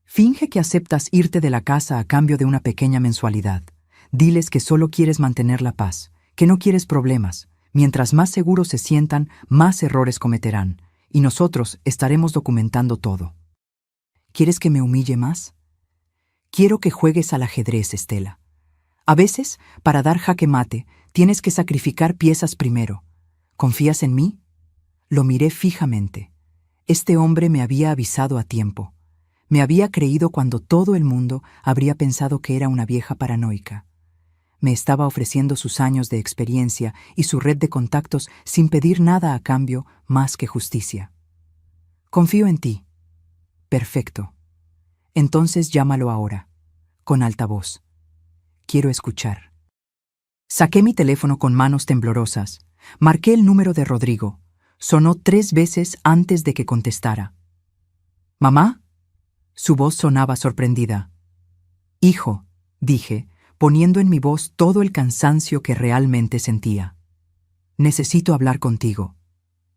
Finge que aceptas irte de la casa a cambio de una pequeña mensualidad. Diles que solo quieres mantener la paz, que no quieres problemas. Mientras más seguros se sientan, más errores cometerán, y nosotros estaremos documentando todo. ¿Quieres que me humille más? Quiero que juegues al ajedrez, Estela. A veces, para dar jaque mate, tienes que sacrificar piezas primero. ¿Confías en mí? Lo miré fijamente. Este hombre me había avisado a tiempo. Me había creído cuando todo el mundo habría pensado que era una vieja paranoica. Me estaba ofreciendo sus años de experiencia y su red de contactos sin pedir nada a cambio más que justicia. Confío en ti. Perfecto. Entonces llámalo ahora, con alta voz. Quiero escuchar. Saqué mi teléfono con manos temblorosas. Marqué el número de Rodrigo. Sonó 3 veces antes de que contestara. «¿Mamá?». Su voz sonaba sorprendida. «Hijo», dije, poniendo en mi voz todo el cansancio que realmente sentía. Necesito hablar contigo.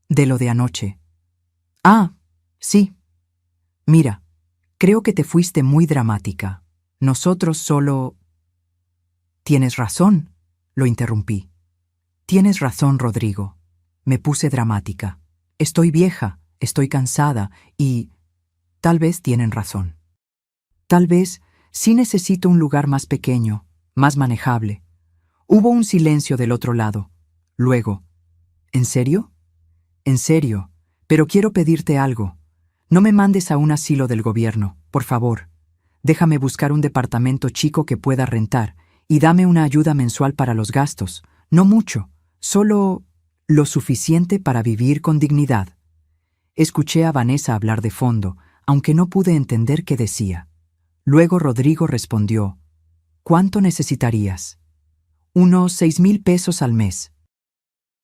De lo de anoche. Ah, sí. Mira, creo que te fuiste muy dramática. Nosotros solo... Tienes razón, lo interrumpí. Tienes razón, Rodrigo. Me puse dramática. Estoy vieja, estoy cansada y... Tal vez tienen razón. Tal vez sí necesito un lugar más pequeño, más manejable. Hubo un silencio del otro lado. Luego, ¿en serio? En serio, pero quiero pedirte algo. No me mandes a un asilo del gobierno, por favor. Déjame buscar un departamento chico que pueda rentar y dame una ayuda mensual para los gastos. No mucho, solo lo suficiente para vivir con dignidad. Escuché a Vanessa hablar de fondo, aunque no pude entender qué decía. Luego Rodrigo respondió: ¿Cuánto necesitarías? Unos 6,000 pesos al mes.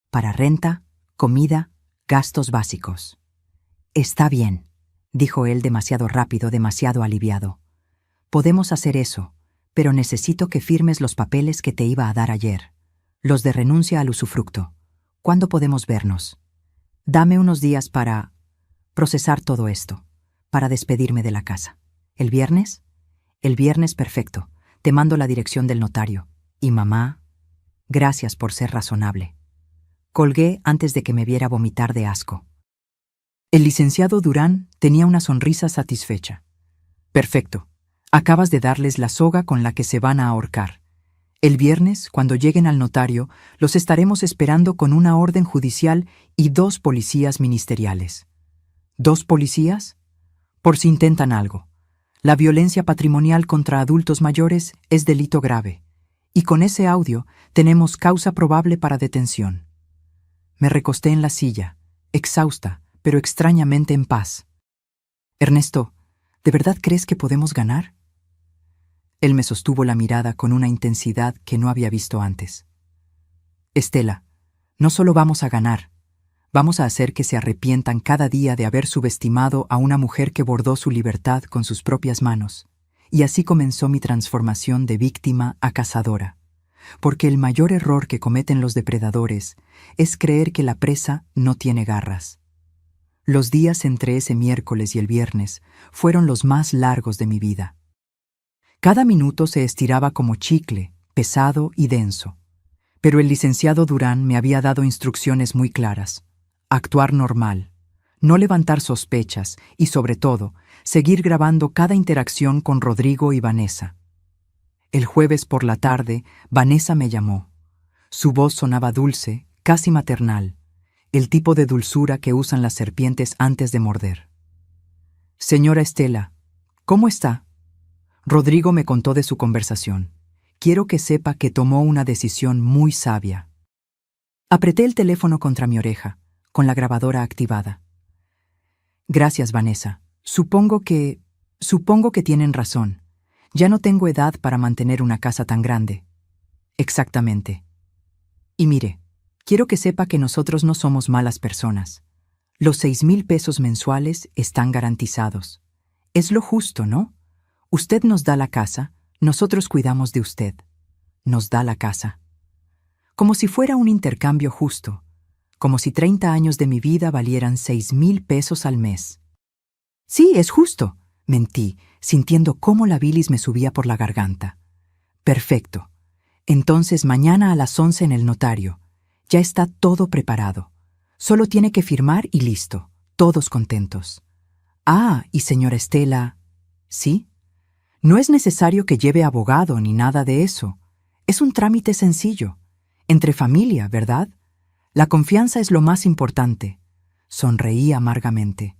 Para renta, comida, gastos básicos. Está bien, dijo él demasiado rápido, demasiado aliviado. Podemos hacer eso, pero necesito que firmes los papeles que te iba a dar ayer. Los de renuncia al usufructo. ¿Cuándo podemos vernos? Dame unos días para procesar todo esto, para despedirme de la casa. ¿El viernes? El viernes, perfecto. Te mando la dirección del notario. Y mamá, gracias por ser razonable. Colgué antes de que me viera vomitar de asco. El licenciado Durán tenía una sonrisa satisfecha. Perfecto. Acabas de darles la soga con la que se van a ahorcar. El viernes, cuando lleguen al notario, los estaremos esperando con una orden judicial y 2 policías ministeriales. ¿2 policías? Por si intentan algo. La violencia patrimonial contra adultos mayores es delito grave, y con ese audio tenemos causa probable para detención. Me recosté en la silla, exhausta, pero extrañamente en paz. Ernesto, ¿de verdad crees que podemos ganar? Él me sostuvo la mirada con una intensidad que no había visto antes. Estela, no solo vamos a ganar, vamos a hacer que se arrepientan cada día de haber subestimado a una mujer que bordó su libertad con sus propias manos. Y así comenzó mi transformación de víctima a cazadora. Porque el mayor error que cometen los depredadores es creer que la presa no tiene garras. Los días entre ese miércoles y el viernes fueron los más largos de mi vida. Cada minuto se estiraba como chicle, pesado y denso. Pero el licenciado Durán me había dado instrucciones muy claras. Actuar normal, no levantar sospechas y, sobre todo, seguir grabando cada interacción con Rodrigo y Vanessa. El jueves por la tarde, Vanessa me llamó. Su voz sonaba dulce, casi maternal, el tipo de dulzura que usan las serpientes antes de morder. Señora Estela, ¿cómo está? Rodrigo me contó de su conversación. Quiero que sepa que tomó una decisión muy sabia. Apreté el teléfono contra mi oreja, con la grabadora activada. Gracias, Vanessa. Supongo que tienen razón. Ya no tengo edad para mantener una casa tan grande. Exactamente. Y mire, quiero que sepa que nosotros no somos malas personas. Los 6,000 pesos mensuales están garantizados. Es lo justo, ¿no? Usted nos da la casa, nosotros cuidamos de usted. Nos da la casa. Como si fuera un intercambio justo. Como si 30 años de mi vida valieran 6,000 pesos al mes. Sí, es justo, mentí, sintiendo cómo la bilis me subía por la garganta. Perfecto. Entonces mañana a las 11 en el notario. Ya está todo preparado. Solo tiene que firmar y listo. Todos contentos. Ah, y señora Estela... ¿Sí? No es necesario que lleve abogado ni nada de eso. Es un trámite sencillo. Entre familia, ¿verdad? La confianza es lo más importante. Sonreí amargamente.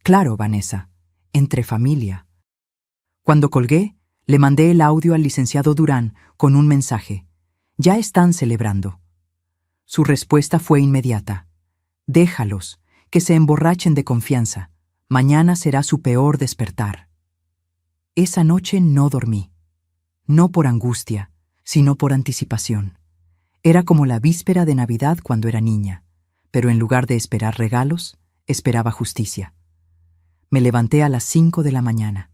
Claro, Vanessa, entre familia. Cuando colgué, le mandé el audio al licenciado Durán con un mensaje. Ya están celebrando. Su respuesta fue inmediata. Déjalos, que se emborrachen de confianza. Mañana será su peor despertar. Esa noche no dormí. No por angustia, sino por anticipación. Era como la víspera de Navidad cuando era niña, pero en lugar de esperar regalos, esperaba justicia. Me levanté a las 5 de la mañana.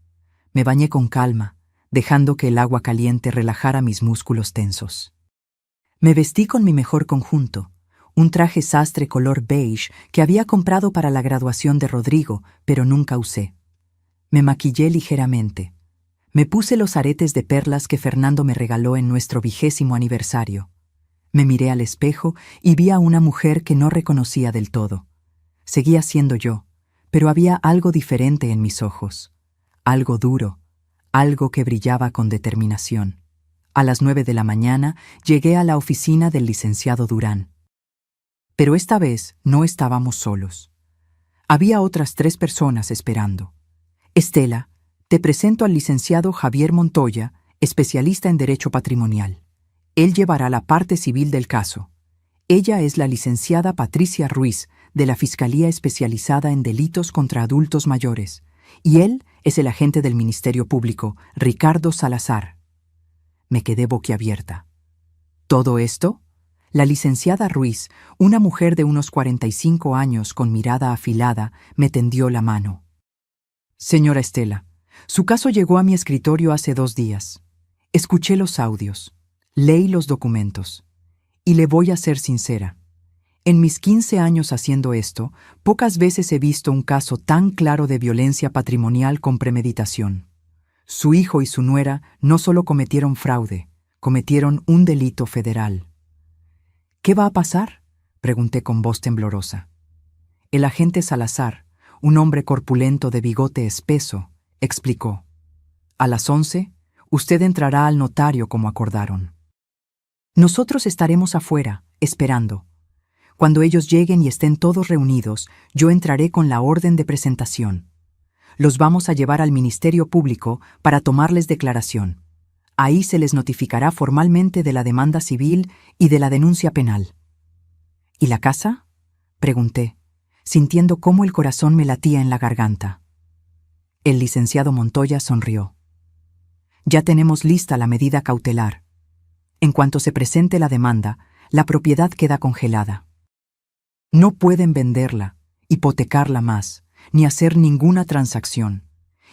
Me bañé con calma, dejando que el agua caliente relajara mis músculos tensos. Me vestí con mi mejor conjunto, un traje sastre color beige que había comprado para la graduación de Rodrigo, pero nunca usé. Me maquillé ligeramente. Me puse los aretes de perlas que Fernando me regaló en nuestro 20º aniversario. Me miré al espejo y vi a una mujer que no reconocía del todo. Seguía siendo yo, pero había algo diferente en mis ojos. Algo duro, algo que brillaba con determinación. A las 9 de la mañana llegué a la oficina del licenciado Durán. Pero esta vez no estábamos solos. Había otras 3 personas esperando. Estela, te presento al licenciado Javier Montoya, especialista en Derecho Patrimonial. Él llevará la parte civil del caso. Ella es la licenciada Patricia Ruiz, de la Fiscalía Especializada en Delitos contra Adultos Mayores, y él es el agente del Ministerio Público, Ricardo Salazar. Me quedé boquiabierta. ¿Todo esto? La licenciada Ruiz, una mujer de unos 45 años con mirada afilada, me tendió la mano. Señora Estela, su caso llegó a mi escritorio hace 2 días. Escuché los audios, leí los documentos, y le voy a ser sincera. En mis 15 años haciendo esto, pocas veces he visto un caso tan claro de violencia patrimonial con premeditación. Su hijo y su nuera no solo cometieron fraude, cometieron un delito federal. ¿Qué va a pasar?, pregunté con voz temblorosa. El agente Salazar, un hombre corpulento de bigote espeso, explicó. A las 11, usted entrará al notario como acordaron. Nosotros estaremos afuera, esperando. Cuando ellos lleguen y estén todos reunidos, yo entraré con la orden de presentación. Los vamos a llevar al Ministerio Público para tomarles declaración. Ahí se les notificará formalmente de la demanda civil y de la denuncia penal. ¿Y la casa?, pregunté, sintiendo cómo el corazón me latía en la garganta. El licenciado Montoya sonrió. Ya tenemos lista la medida cautelar. En cuanto se presente la demanda, la propiedad queda congelada. No pueden venderla, hipotecarla más, ni hacer ninguna transacción.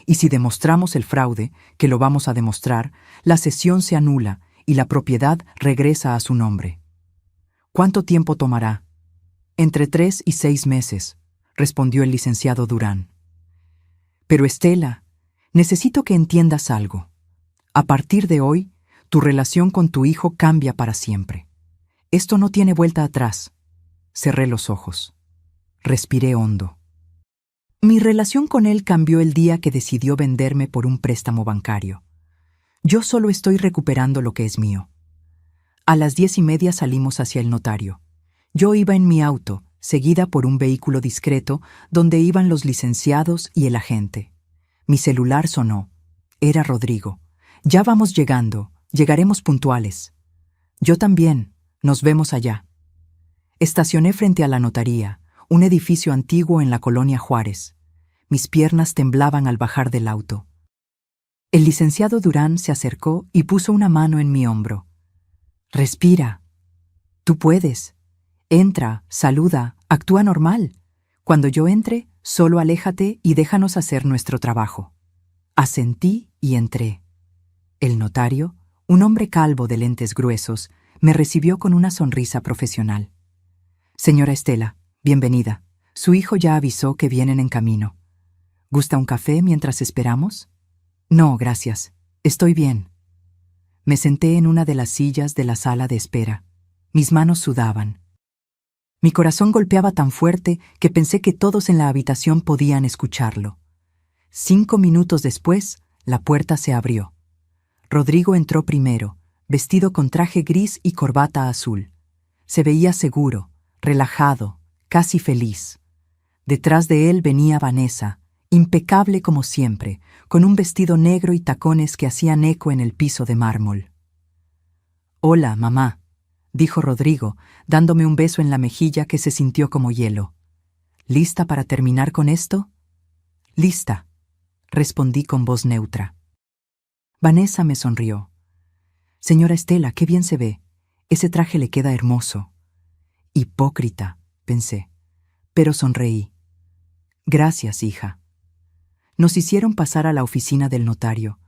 Y si demostramos el fraude, que lo vamos a demostrar, la cesión se anula y la propiedad regresa a su nombre. ¿Cuánto tiempo tomará? Entre 3 y 6 meses, respondió el licenciado Durán. Pero Estela, necesito que entiendas algo. A partir de hoy, tu relación con tu hijo cambia para siempre. Esto no tiene vuelta atrás. Cerré los ojos. Respiré hondo. Mi relación con él cambió el día que decidió venderme por un préstamo bancario. Yo solo estoy recuperando lo que es mío. A las 10:30 salimos hacia el notario. Yo iba en mi auto, seguida por un vehículo discreto donde iban los licenciados y el agente. Mi celular sonó. Era Rodrigo. Ya vamos llegando, llegaremos puntuales. Yo también, nos vemos allá. Estacioné frente a la notaría, un edificio antiguo en la colonia Juárez. Mis piernas temblaban al bajar del auto. El licenciado Durán se acercó y puso una mano en mi hombro. Respira. Tú puedes. Entra, saluda, actúa normal. Cuando yo entre, solo aléjate y déjanos hacer nuestro trabajo. Asentí y entré. El notario, un hombre calvo de lentes gruesos, me recibió con una sonrisa profesional. Señora Estela, bienvenida. Su hijo ya avisó que vienen en camino. ¿Gusta un café mientras esperamos? No, gracias. Estoy bien. Me senté en una de las sillas de la sala de espera. Mis manos sudaban. Mi corazón golpeaba tan fuerte que pensé que todos en la habitación podían escucharlo. 5 minutos después, la puerta se abrió. Rodrigo entró primero, vestido con traje gris y corbata azul. Se veía seguro, relajado, casi feliz. Detrás de él venía Vanessa, impecable como siempre, con un vestido negro y tacones que hacían eco en el piso de mármol. «Hola, mamá», dijo Rodrigo, dándome un beso en la mejilla que se sintió como hielo. «¿Lista para terminar con esto?» «Lista», respondí con voz neutra. Vanessa me sonrió. «Señora Estela, qué bien se ve. Ese traje le queda hermoso». Hipócrita, pensé, pero sonreí. «Gracias, hija». Nos hicieron pasar a la oficina del notario.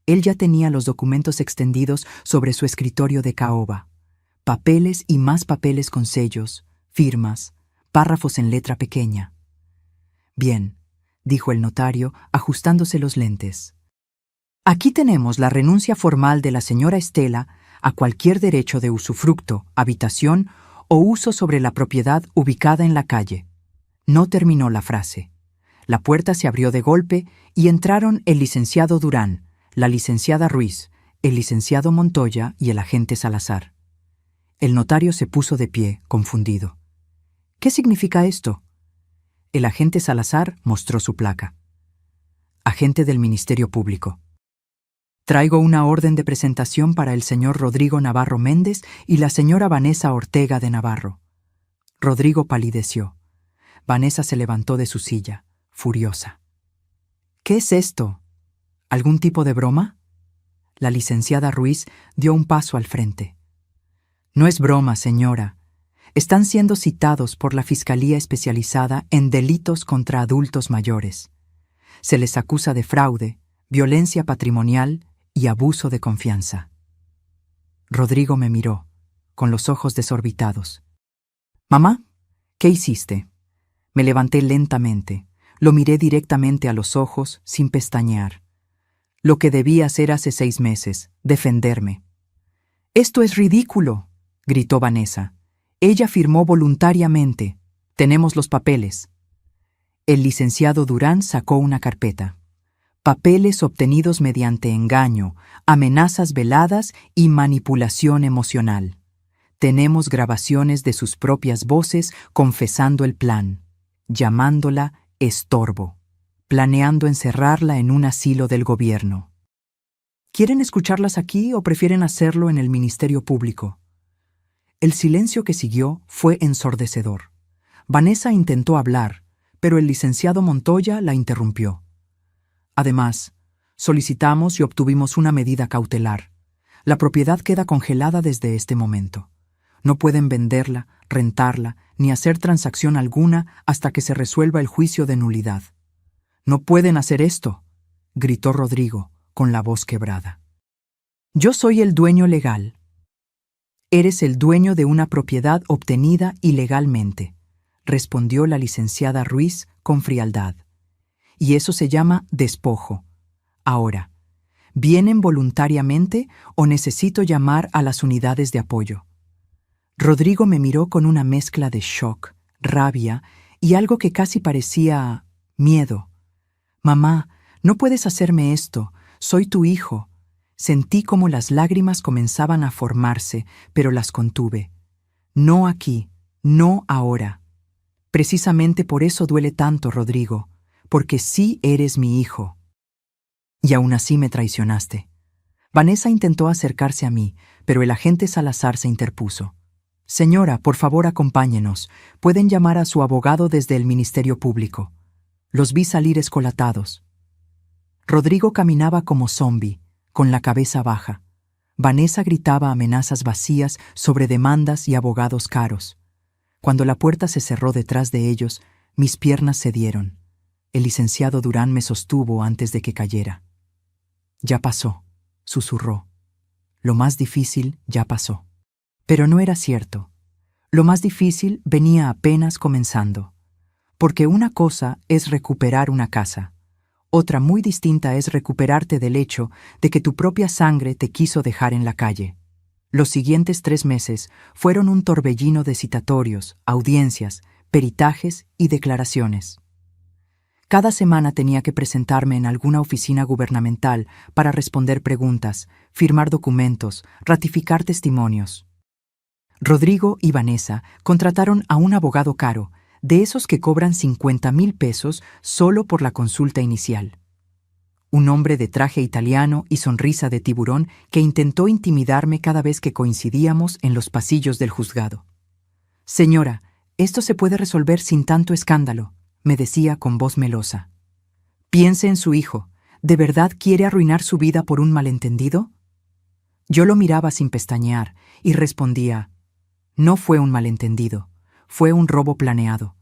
Él ya tenía los documentos extendidos sobre su escritorio de caoba. Papeles y más papeles con sellos, firmas, párrafos en letra pequeña. Bien, dijo el notario, ajustándose los lentes. Aquí tenemos la renuncia formal de la señora Estela a cualquier derecho de usufructo, habitación o uso sobre la propiedad ubicada en la calle. No terminó la frase. La puerta se abrió de golpe y entraron el licenciado Durán, la licenciada Ruiz, el licenciado Montoya y el agente Salazar. El notario se puso de pie, confundido. ¿Qué significa esto? El agente Salazar mostró su placa. Agente del Ministerio Público. Traigo una orden de presentación para el señor Rodrigo Navarro Méndez y la señora Vanessa Ortega de Navarro. Rodrigo palideció. Vanessa se levantó de su silla, furiosa. ¿Qué es esto? ¿Algún tipo de broma? La licenciada Ruiz dio un paso al frente. No es broma, señora. Están siendo citados por la Fiscalía Especializada en Delitos contra Adultos Mayores. Se les acusa de fraude, violencia patrimonial y abuso de confianza. Rodrigo me miró, con los ojos desorbitados. «Mamá, ¿qué hiciste?» Me levanté lentamente, lo miré directamente a los ojos, sin pestañear. Lo que debía hacer hace 6 meses, defenderme. «¡Esto es ridículo!», gritó Vanessa. «Ella firmó voluntariamente. Tenemos los papeles». El licenciado Durán sacó una carpeta. Papeles obtenidos mediante engaño, amenazas veladas y manipulación emocional. Tenemos grabaciones de sus propias voces confesando el plan, llamándola estorbo, planeando encerrarla en un asilo del gobierno. ¿Quieren escucharlas aquí o prefieren hacerlo en el Ministerio Público? El silencio que siguió fue ensordecedor. Vanessa intentó hablar, pero el licenciado Montoya la interrumpió. Además, solicitamos y obtuvimos una medida cautelar. La propiedad queda congelada desde este momento. No pueden venderla, rentarla, ni hacer transacción alguna hasta que se resuelva el juicio de nulidad. «No pueden hacer esto», gritó Rodrigo, con la voz quebrada. «Yo soy el dueño legal». «Eres el dueño de una propiedad obtenida ilegalmente», respondió la licenciada Ruiz con frialdad. «Y eso se llama despojo. Ahora, ¿vienen voluntariamente o necesito llamar a las unidades de apoyo?» Rodrigo me miró con una mezcla de shock, rabia y algo que casi parecía miedo. «Mamá, no puedes hacerme esto. Soy tu hijo». Sentí como las lágrimas comenzaban a formarse, pero las contuve. «No aquí, no ahora». Precisamente por eso duele tanto, Rodrigo, porque sí eres mi hijo. Y aún así me traicionaste. Vanessa intentó acercarse a mí, pero el agente Salazar se interpuso. «Señora, por favor, acompáñenos. Pueden llamar a su abogado desde el Ministerio Público». Los vi salir escolatados. Rodrigo caminaba como zombi, con la cabeza baja. Vanessa gritaba amenazas vacías sobre demandas y abogados caros. Cuando la puerta se cerró detrás de ellos, mis piernas cedieron. El licenciado Durán me sostuvo antes de que cayera. «Ya pasó», susurró. «Lo más difícil ya pasó». Pero no era cierto. Lo más difícil venía apenas comenzando. Porque una cosa es recuperar una casa. Otra muy distinta es recuperarte del hecho de que tu propia sangre te quiso dejar en la calle. Los siguientes 3 meses fueron un torbellino de citatorios, audiencias, peritajes y declaraciones. Cada semana tenía que presentarme en alguna oficina gubernamental para responder preguntas, firmar documentos, ratificar testimonios. Rodrigo y Vanessa contrataron a un abogado caro, de esos que cobran 50,000 pesos solo por la consulta inicial. Un hombre de traje italiano y sonrisa de tiburón que intentó intimidarme cada vez que coincidíamos en los pasillos del juzgado. «Señora, esto se puede resolver sin tanto escándalo», me decía con voz melosa. «Piense en su hijo. ¿De verdad quiere arruinar su vida por un malentendido?» Yo lo miraba sin pestañear y respondía: «No fue un malentendido, fue un robo planeado.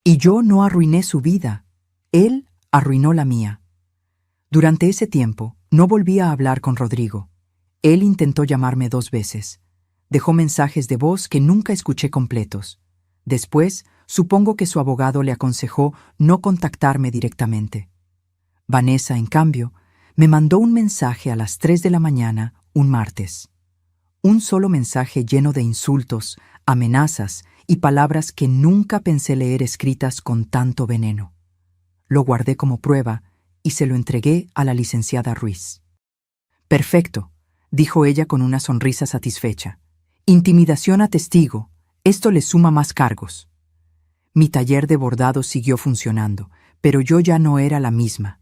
Y yo no arruiné su vida, él arruinó la mía». Durante ese tiempo, No volví a hablar con Rodrigo. Él intentó llamarme 2 veces. Dejó mensajes de voz que nunca escuché completos. Después, supongo que su abogado le aconsejó no contactarme directamente. Vanessa, en cambio, me mandó un mensaje a las 3 de la mañana, un martes. Un solo mensaje lleno de insultos, amenazas y palabras que nunca pensé leer escritas con tanto veneno. Lo guardé como prueba y se lo entregué a la licenciada Ruiz. «Perfecto», dijo ella con una sonrisa satisfecha. «Intimidación a testigo. Esto le suma más cargos». Mi taller de bordado siguió funcionando, pero yo ya no era la misma.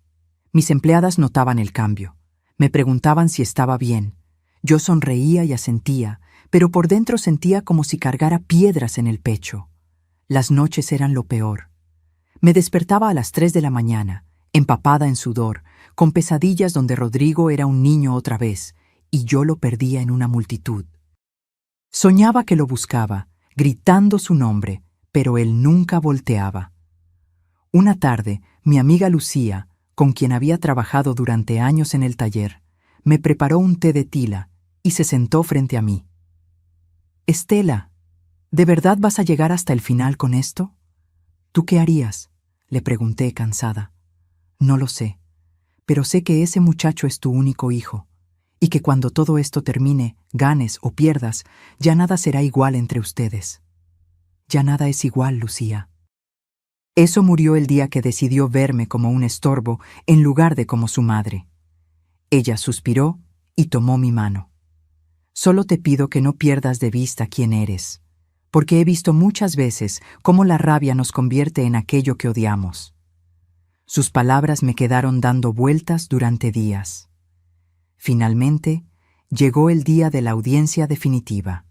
Mis empleadas notaban el cambio. Me preguntaban si estaba bien. Yo sonreía y asentía, pero por dentro sentía como si cargara piedras en el pecho. Las noches eran lo peor. Me despertaba a las 3 de la mañana, empapada en sudor, con pesadillas donde Rodrigo era un niño otra vez, y yo lo perdía en una multitud. Soñaba que lo buscaba, gritando su nombre, pero él nunca volteaba. Una tarde, mi amiga Lucía, con quien había trabajado durante años en el taller, me preparó un té de tila y se sentó frente a mí. «Estela, ¿de verdad vas a llegar hasta el final con esto?» «¿Tú qué harías?», le pregunté cansada. «No lo sé, pero sé que ese muchacho es tu único hijo, y que cuando todo esto termine, ganes o pierdas, ya nada será igual entre ustedes». «Ya nada es igual, Lucía». Eso murió el día que decidió verme como un estorbo en lugar de como su madre. Ella suspiró y tomó mi mano. «Solo te pido que no pierdas de vista quién eres, porque he visto muchas veces cómo la rabia nos convierte en aquello que odiamos». Sus palabras me quedaron dando vueltas durante días. Finalmente, llegó el día de la audiencia definitiva.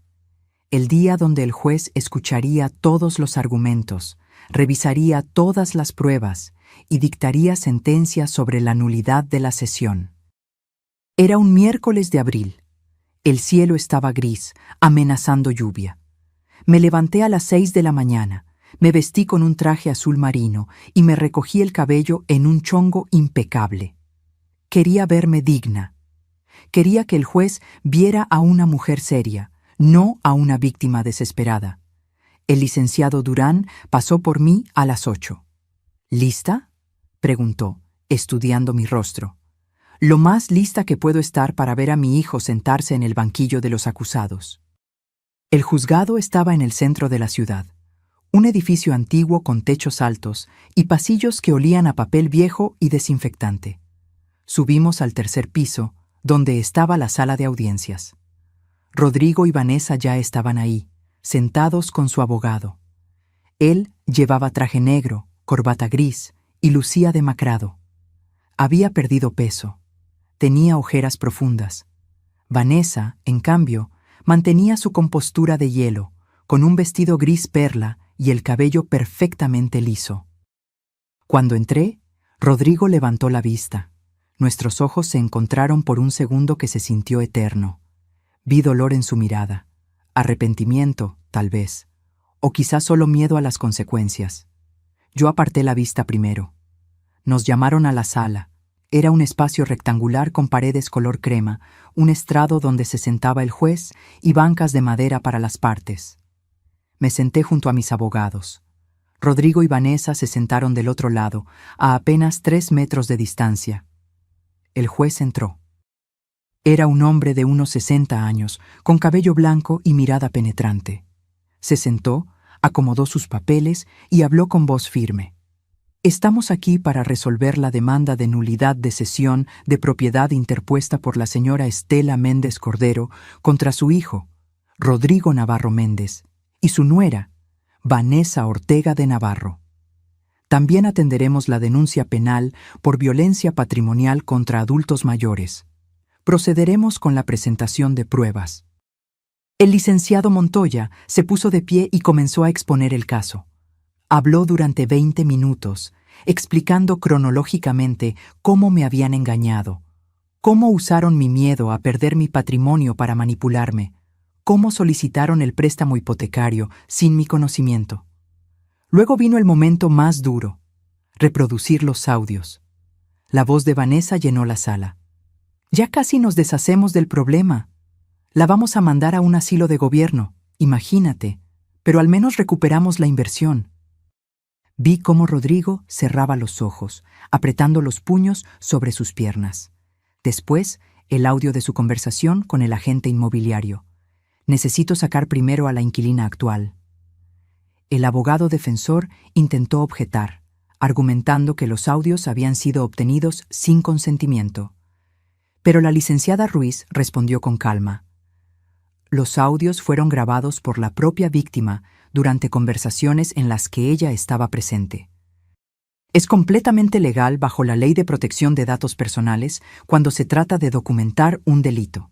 El día donde el juez escucharía todos los argumentos, revisaría todas las pruebas y dictaría sentencia sobre la nulidad de la sesión. Era un miércoles de abril. El cielo estaba gris, amenazando lluvia. Me levanté a las 6 de la mañana, me vestí con un traje azul marino y me recogí el cabello en un chongo impecable. Quería verme digna. Quería que el juez viera a una mujer seria, no a una víctima desesperada. El licenciado Durán pasó por mí a las 8. «¿Lista?», preguntó, estudiando mi rostro. «Lo más lista que puedo estar para ver a mi hijo sentarse en el banquillo de los acusados». El juzgado estaba en el centro de la ciudad, un edificio antiguo con techos altos y pasillos que olían a papel viejo y desinfectante. Subimos al 3er piso, donde estaba la sala de audiencias. Rodrigo y Vanessa ya estaban ahí, sentados con su abogado. Él llevaba traje negro, corbata gris y lucía demacrado. Había perdido peso. Tenía ojeras profundas. Vanessa, en cambio, mantenía su compostura de hielo, con un vestido gris perla y el cabello perfectamente liso. Cuando entré, Rodrigo levantó la vista. Nuestros ojos se encontraron por un segundo que se sintió eterno. Vi dolor en su mirada, arrepentimiento, tal vez, o quizás solo miedo a las consecuencias. Yo aparté la vista primero. Nos llamaron a la sala. Era un espacio rectangular con paredes color crema, un estrado donde se sentaba el juez y bancas de madera para las partes. Me senté junto a mis abogados. Rodrigo y Vanessa se sentaron del otro lado, a apenas 3 metros de distancia. El juez entró. Era un hombre de unos 60 años, con cabello blanco y mirada penetrante. Se sentó, acomodó sus papeles y habló con voz firme. «Estamos aquí para resolver la demanda de nulidad de cesión de propiedad interpuesta por la señora Estela Méndez Cordero contra su hijo, Rodrigo Navarro Méndez, y su nuera, Vanessa Ortega de Navarro. También atenderemos la denuncia penal por violencia patrimonial contra adultos mayores. Procederemos con la presentación de pruebas». El licenciado Montoya se puso de pie y comenzó a exponer el caso. Habló durante 20 minutos, explicando cronológicamente cómo me habían engañado, cómo usaron mi miedo a perder mi patrimonio para manipularme, cómo solicitaron el préstamo hipotecario sin mi conocimiento. Luego vino el momento más duro, reproducir los audios. La voz de Vanessa llenó la sala. Ya casi nos deshacemos del problema. La vamos a mandar a un asilo de gobierno, imagínate, pero al menos recuperamos la inversión. Vi cómo Rodrigo cerraba los ojos, apretando los puños sobre sus piernas. Después, el audio de su conversación con el agente inmobiliario. Necesito sacar primero a la inquilina actual. El abogado defensor intentó objetar, argumentando que los audios habían sido obtenidos sin consentimiento. Pero la licenciada Ruiz respondió con calma. Los audios fueron grabados por la propia víctima durante conversaciones en las que ella estaba presente. Es completamente legal bajo la Ley de Protección de Datos Personales cuando se trata de documentar un delito.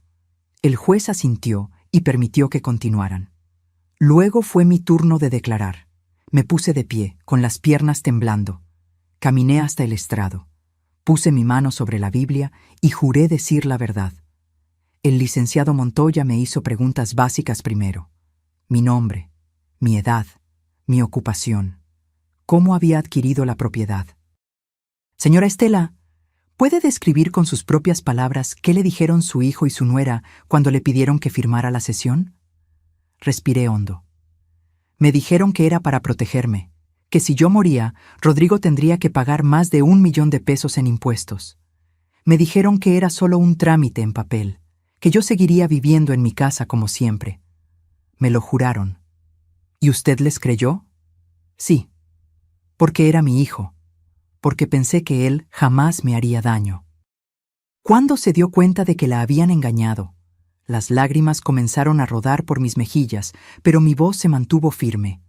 El juez asintió y permitió que continuaran. Luego fue mi turno de declarar. Me puse de pie, con las piernas temblando. Caminé hasta el estrado. Puse mi mano sobre la Biblia y juré decir la verdad. El licenciado Montoya me hizo preguntas básicas primero. Mi nombre, mi edad, mi ocupación. ¿Cómo había adquirido la propiedad? Señora Estela, ¿puede describir con sus propias palabras qué le dijeron su hijo y su nuera cuando le pidieron que firmara la cesión? Respiré hondo. Me dijeron que era para protegerme, que si yo moría, Rodrigo tendría que pagar más de 1 millón de pesos en impuestos. Me dijeron que era solo un trámite en papel, que yo seguiría viviendo en mi casa como siempre. Me lo juraron. ¿Y usted les creyó? Sí, porque era mi hijo, porque pensé que él jamás me haría daño. ¿Cuándo se dio cuenta de que la habían engañado? Las lágrimas comenzaron a rodar por mis mejillas, pero mi voz se mantuvo firme.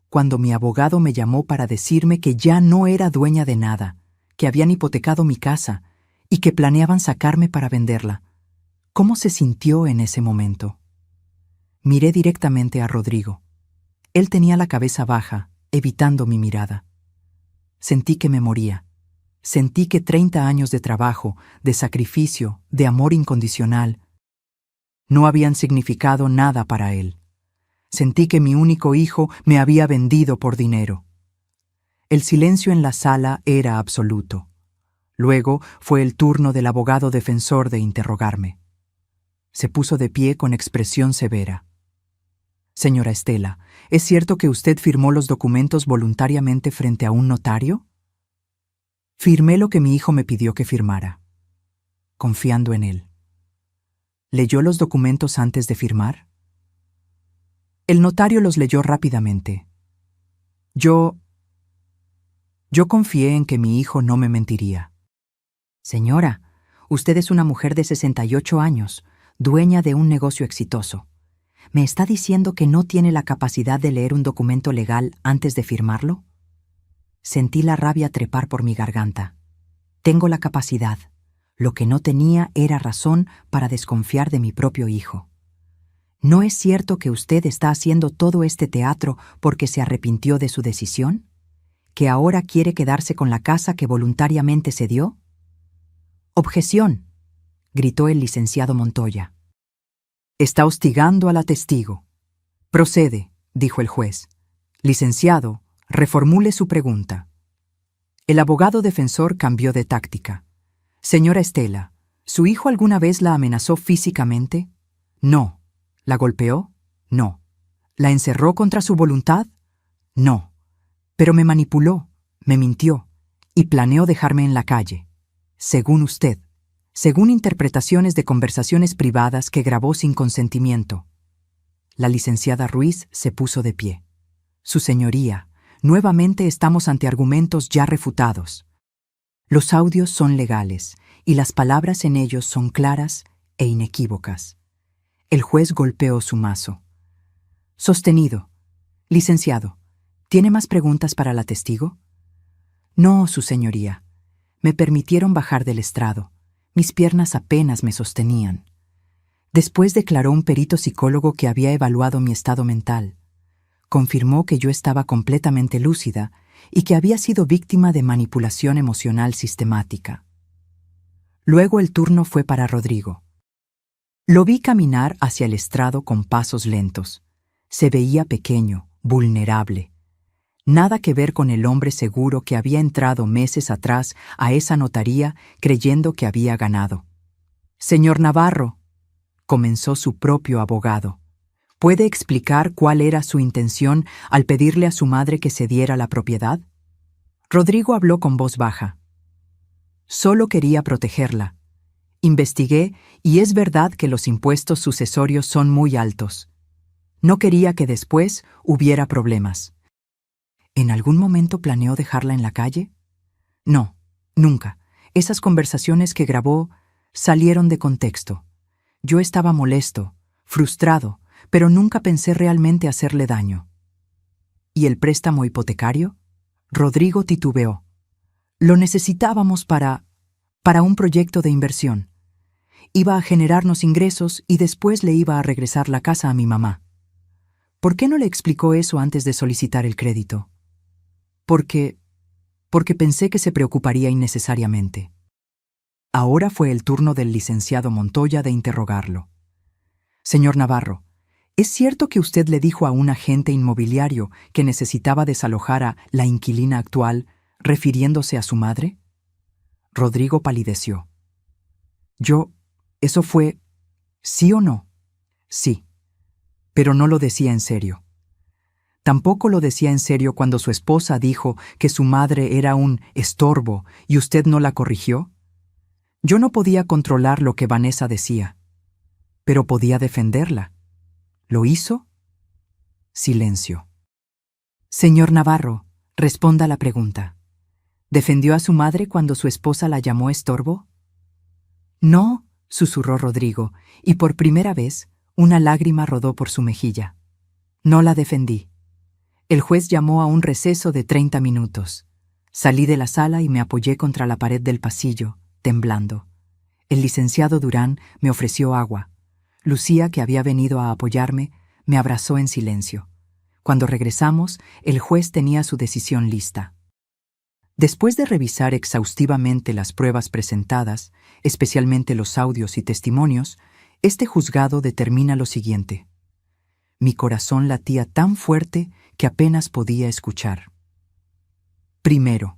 Cuando mi abogado me llamó para decirme que ya no era dueña de nada, que habían hipotecado mi casa y que planeaban sacarme para venderla. ¿Cómo se sintió en ese momento? Miré directamente a Rodrigo. Él tenía la cabeza baja, evitando mi mirada. Sentí que me moría. Sentí que 30 años de trabajo, de sacrificio, de amor incondicional, no habían significado nada para él. Sentí que mi único hijo me había vendido por dinero. El silencio en la sala era absoluto. Luego fue el turno del abogado defensor de interrogarme. Se puso de pie con expresión severa. Señora Estela, ¿es cierto que usted firmó los documentos voluntariamente frente a un notario? Firmé lo que mi hijo me pidió que firmara, confiando en él. ¿Leyó los documentos antes de firmar? El notario los leyó rápidamente. Yo confié en que mi hijo no me mentiría. Señora, usted es una mujer de 68 años, dueña de un negocio exitoso. ¿Me está diciendo que no tiene la capacidad de leer un documento legal antes de firmarlo? Sentí la rabia trepar por mi garganta. Tengo la capacidad. Lo que no tenía era razón para desconfiar de mi propio hijo. ¿No es cierto que usted está haciendo todo este teatro porque se arrepintió de su decisión? ¿Que ahora quiere quedarse con la casa que voluntariamente cedió? «Objeción», gritó el licenciado Montoya. «Está hostigando a la testigo». «Procede», dijo el juez. «Licenciado, reformule su pregunta». El abogado defensor cambió de táctica. «Señora Estela, ¿su hijo alguna vez la amenazó físicamente?» «No». «¿La golpeó?» «No». «¿La encerró contra su voluntad?» «No». «Pero me manipuló, me mintió y planeó dejarme en la calle. Según usted, según interpretaciones de conversaciones privadas que grabó sin consentimiento». La licenciada Ruiz se puso de pie. «Su señoría, nuevamente estamos ante argumentos ya refutados. Los audios son legales y las palabras en ellos son claras e inequívocas». El juez golpeó su mazo. «Sostenido. Licenciado, ¿tiene más preguntas para la testigo?» «No, su señoría. Me permitieron bajar del estrado. Mis piernas apenas me sostenían». Después declaró un perito psicólogo que había evaluado mi estado mental. Confirmó que yo estaba completamente lúcida y que había sido víctima de manipulación emocional sistemática. Luego el turno fue para Rodrigo. Lo vi caminar hacia el estrado con pasos lentos. Se veía pequeño, vulnerable. Nada que ver con el hombre seguro que había entrado meses atrás a esa notaría creyendo que había ganado. Señor Navarro, comenzó su propio abogado, ¿puede explicar cuál era su intención al pedirle a su madre que cediera la propiedad? Rodrigo habló con voz baja. Solo quería protegerla. Investigué y es verdad que los impuestos sucesorios son muy altos. No quería que después hubiera problemas. ¿En algún momento planeó dejarla en la calle? No, nunca. Esas conversaciones que grabó salieron de contexto. Yo estaba molesto, frustrado, pero nunca pensé realmente hacerle daño. ¿Y el préstamo hipotecario? Rodrigo titubeó. Lo necesitábamos para un proyecto de inversión. Iba a generarnos ingresos y después le iba a regresar la casa a mi mamá. ¿Por qué no le explicó eso antes de solicitar el crédito? Porque pensé que se preocuparía innecesariamente. Ahora fue el turno del licenciado Montoya de interrogarlo. Señor Navarro, ¿es cierto que usted le dijo a un agente inmobiliario que necesitaba desalojar a la inquilina actual, refiriéndose a su madre? Rodrigo palideció. ¿Eso fue sí o no? Sí, pero no lo decía en serio. Tampoco lo decía en serio cuando su esposa dijo que su madre era un estorbo y usted no la corrigió. Yo no podía controlar lo que Vanessa decía, pero podía defenderla. ¿Lo hizo? Silencio. Señor Navarro, responda la pregunta. ¿Defendió a su madre cuando su esposa la llamó estorbo? No, susurró Rodrigo, y por primera vez una lágrima rodó por su mejilla. No la defendí. El juez llamó a un receso de 30 minutos. Salí de la sala y me apoyé contra la pared del pasillo, temblando. El licenciado Durán me ofreció agua. Lucía, que había venido a apoyarme, me abrazó en silencio. Cuando regresamos, el juez tenía su decisión lista. Después de revisar exhaustivamente las pruebas presentadas, especialmente los audios y testimonios, este juzgado determina lo siguiente. Mi corazón latía tan fuerte que apenas podía escuchar. Primero,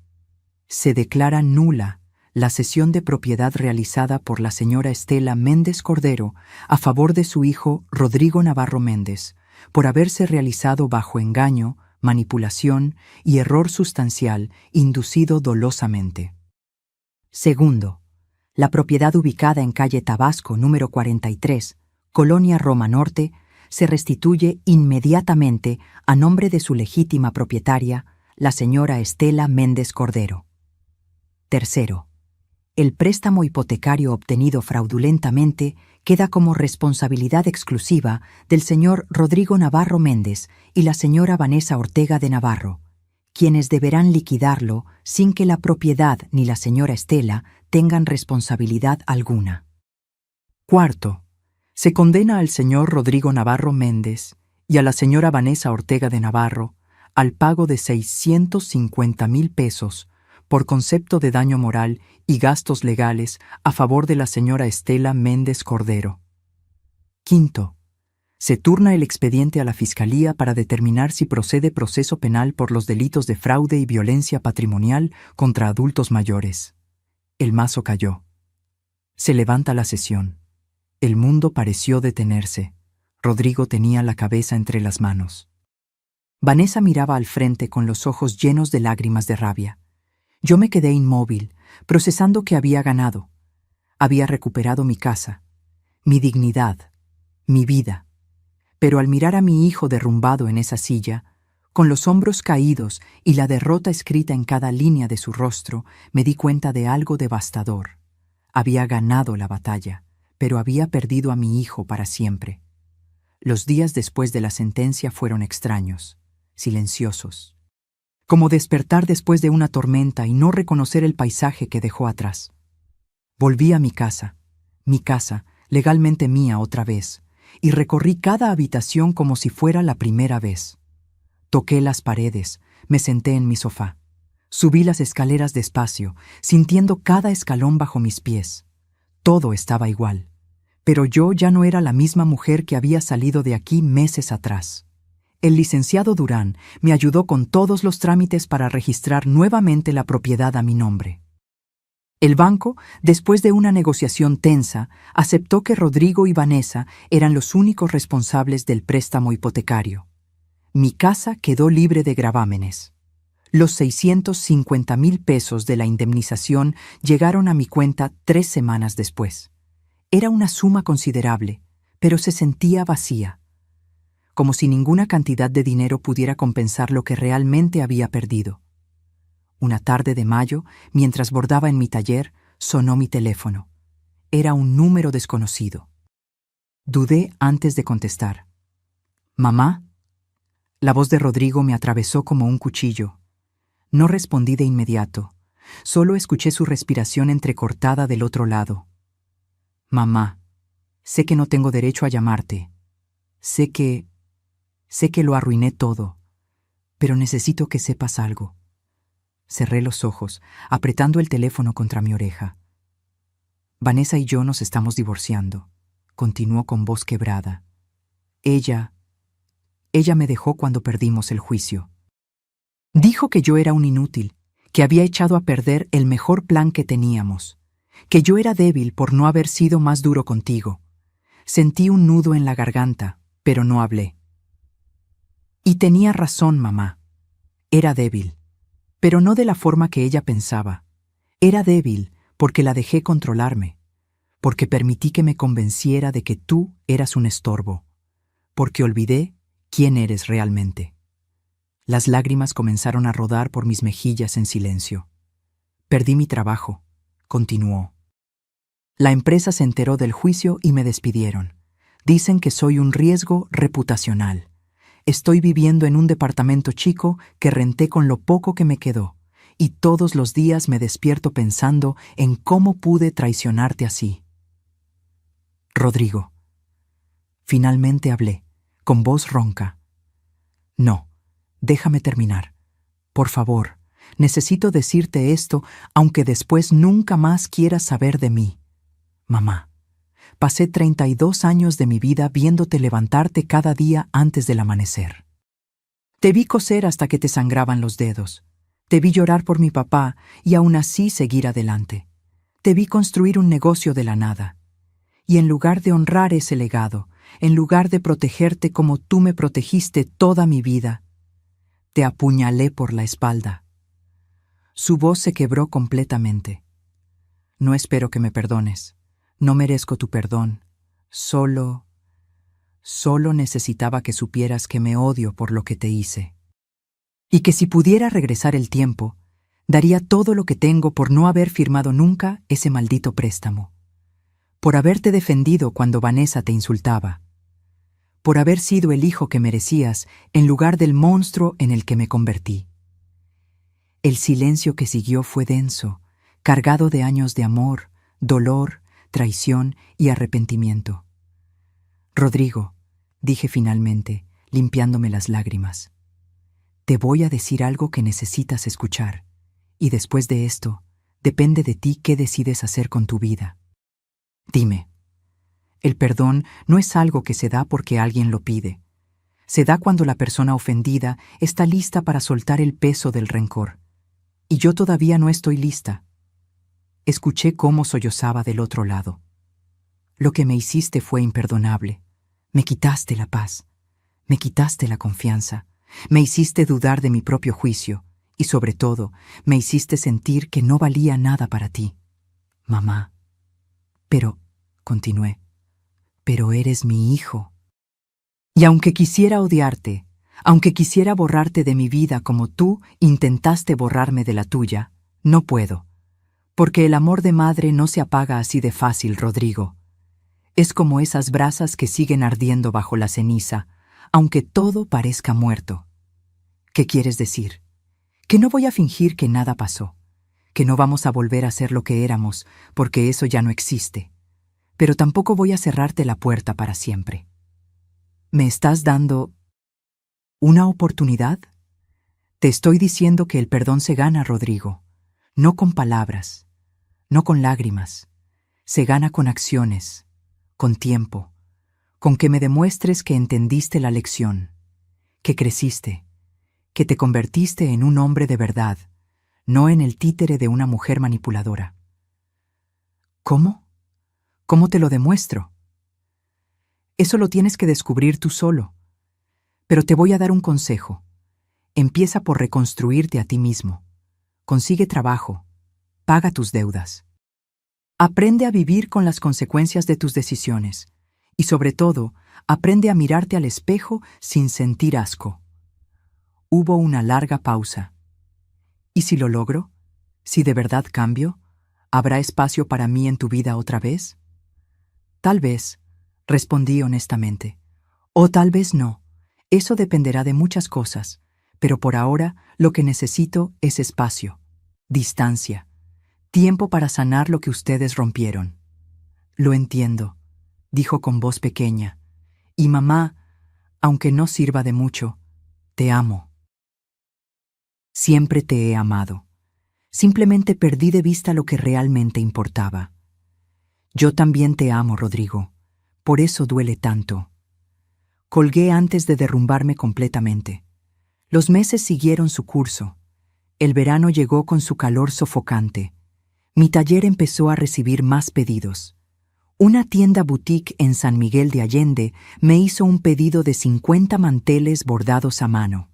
se declara nula la cesión de propiedad realizada por la señora Estela Méndez Cordero a favor de su hijo Rodrigo Navarro Méndez, por haberse realizado bajo engaño, manipulación y error sustancial inducido dolosamente. Segundo, la propiedad ubicada en calle Tabasco número 43, Colonia Roma Norte, se restituye inmediatamente a nombre de su legítima propietaria, la señora Estela Méndez Cordero. Tercero, el préstamo hipotecario obtenido fraudulentamente queda como responsabilidad exclusiva del señor Rodrigo Navarro Méndez y la señora Vanessa Ortega de Navarro, quienes deberán liquidarlo sin que la propiedad ni la señora Estela tengan responsabilidad alguna. Cuarto, se condena al señor Rodrigo Navarro Méndez y a la señora Vanessa Ortega de Navarro al pago de 650,000 pesos por concepto de daño moral y gastos legales a favor de la señora Estela Méndez Cordero. Quinto, se turna el expediente a la Fiscalía para determinar si procede proceso penal por los delitos de fraude y violencia patrimonial contra adultos mayores. El mazo cayó. Se levanta la sesión. El mundo pareció detenerse. Rodrigo tenía la cabeza entre las manos. Vanessa miraba al frente con los ojos llenos de lágrimas de rabia. Yo me quedé inmóvil, procesando que había ganado. Había recuperado mi casa, mi dignidad, mi vida. Pero al mirar a mi hijo derrumbado en esa silla, con los hombros caídos y la derrota escrita en cada línea de su rostro, me di cuenta de algo devastador. Había ganado la batalla, pero había perdido a mi hijo para siempre. Los días después de la sentencia fueron extraños, silenciosos. Como despertar después de una tormenta y no reconocer el paisaje que dejó atrás. Volví a mi casa, legalmente mía otra vez, y recorrí cada habitación como si fuera la primera vez. Toqué las paredes, me senté en mi sofá. Subí las escaleras despacio, sintiendo cada escalón bajo mis pies. Todo estaba igual, pero yo ya no era la misma mujer que había salido de aquí meses atrás. El licenciado Durán me ayudó con todos los trámites para registrar nuevamente la propiedad a mi nombre. El banco, después de una negociación tensa, aceptó que Rodrigo y Vanessa eran los únicos responsables del préstamo hipotecario. Mi casa quedó libre de gravámenes. Los 650,000 pesos de la indemnización llegaron a mi cuenta 3 semanas después. Era una suma considerable, pero se sentía vacía, como si ninguna cantidad de dinero pudiera compensar lo que realmente había perdido. Una tarde de mayo, mientras bordaba en mi taller, sonó mi teléfono. Era un número desconocido. Dudé antes de contestar. «¿Mamá?» La voz de Rodrigo me atravesó como un cuchillo. No respondí de inmediato. Solo escuché su respiración entrecortada del otro lado. «Mamá, sé que no tengo derecho a llamarte. Sé que lo arruiné todo, pero necesito que sepas algo». Cerré los ojos, apretando el teléfono contra mi oreja. «Vanessa y yo nos estamos divorciando», continuó con voz quebrada. Ella me dejó cuando perdimos el juicio. Dijo que yo era un inútil, que había echado a perder el mejor plan que teníamos, que yo era débil por no haber sido más duro contigo. Sentí un nudo en la garganta, pero no hablé. Y tenía razón, mamá. Era débil. Pero no de la forma que ella pensaba. Era débil porque la dejé controlarme, porque permití que me convenciera de que tú eras un estorbo, porque olvidé quién eres realmente. Las lágrimas comenzaron a rodar por mis mejillas en silencio. Perdí mi trabajo, continuó. La empresa se enteró del juicio y me despidieron. Dicen que soy un riesgo reputacional. Estoy viviendo en un departamento chico que renté con lo poco que me quedó, y todos los días me despierto pensando en cómo pude traicionarte así. Rodrigo. Finalmente hablé, con voz ronca. No, déjame terminar. Por favor, necesito decirte esto, aunque después nunca más quieras saber de mí. Mamá. Pasé 32 años de mi vida viéndote levantarte cada día antes del amanecer. Te vi coser hasta que te sangraban los dedos. Te vi llorar por mi papá y aún así seguir adelante. Te vi construir un negocio de la nada. Y en lugar de honrar ese legado, en lugar de protegerte como tú me protegiste toda mi vida, te apuñalé por la espalda. Su voz se quebró completamente. No espero que me perdones. No merezco tu perdón. Solo necesitaba que supieras que me odio por lo que te hice. Y que si pudiera regresar el tiempo, daría todo lo que tengo por no haber firmado nunca ese maldito préstamo. Por haberte defendido cuando Vanessa te insultaba. Por haber sido el hijo que merecías en lugar del monstruo en el que me convertí. El silencio que siguió fue denso, cargado de años de amor, dolor, traición y arrepentimiento. Rodrigo, dije finalmente, limpiándome las lágrimas. Te voy a decir algo que necesitas escuchar, y después de esto, depende de ti qué decides hacer con tu vida. Dime, el perdón no es algo que se da porque alguien lo pide. Se da cuando la persona ofendida está lista para soltar el peso del rencor. Y yo todavía no estoy lista. Escuché cómo sollozaba del otro lado. Lo que me hiciste fue imperdonable. Me quitaste la paz. Me quitaste la confianza. Me hiciste dudar de mi propio juicio. Y sobre todo, me hiciste sentir que no valía nada para ti. Mamá. Pero, continué, pero eres mi hijo. Y aunque quisiera odiarte, aunque quisiera borrarte de mi vida como tú intentaste borrarme de la tuya, no puedo. Porque el amor de madre no se apaga así de fácil, Rodrigo. Es como esas brasas que siguen ardiendo bajo la ceniza, aunque todo parezca muerto. ¿Qué quieres decir? Que no voy a fingir que nada pasó, que no vamos a volver a ser lo que éramos, porque eso ya no existe. Pero tampoco voy a cerrarte la puerta para siempre. ¿Me estás dando una oportunidad? Te estoy diciendo que el perdón se gana, Rodrigo, no con palabras. No con lágrimas, se gana con acciones, con tiempo, con que me demuestres que entendiste la lección, que creciste, que te convertiste en un hombre de verdad, no en el títere de una mujer manipuladora. ¿Cómo? ¿Cómo te lo demuestro? Eso lo tienes que descubrir tú solo. Pero te voy a dar un consejo. Empieza por reconstruirte a ti mismo. Consigue trabajo. Paga tus deudas. Aprende a vivir con las consecuencias de tus decisiones. Y sobre todo, aprende a mirarte al espejo sin sentir asco. Hubo una larga pausa. ¿Y si lo logro? ¿Si de verdad cambio? ¿Habrá espacio para mí en tu vida otra vez? Tal vez, respondí honestamente. O tal vez no. Eso dependerá de muchas cosas. Pero por ahora, lo que necesito es espacio, distancia, tiempo para sanar lo que ustedes rompieron. Lo entiendo, dijo con voz pequeña. Y mamá, aunque no sirva de mucho, te amo. Siempre te he amado. Simplemente perdí de vista lo que realmente importaba. Yo también te amo, Rodrigo. Por eso duele tanto. Colgué antes de derrumbarme completamente. Los meses siguieron su curso. El verano llegó con su calor sofocante. Mi taller empezó a recibir más pedidos. Una tienda boutique en San Miguel de Allende me hizo un pedido de 50 manteles bordados a mano.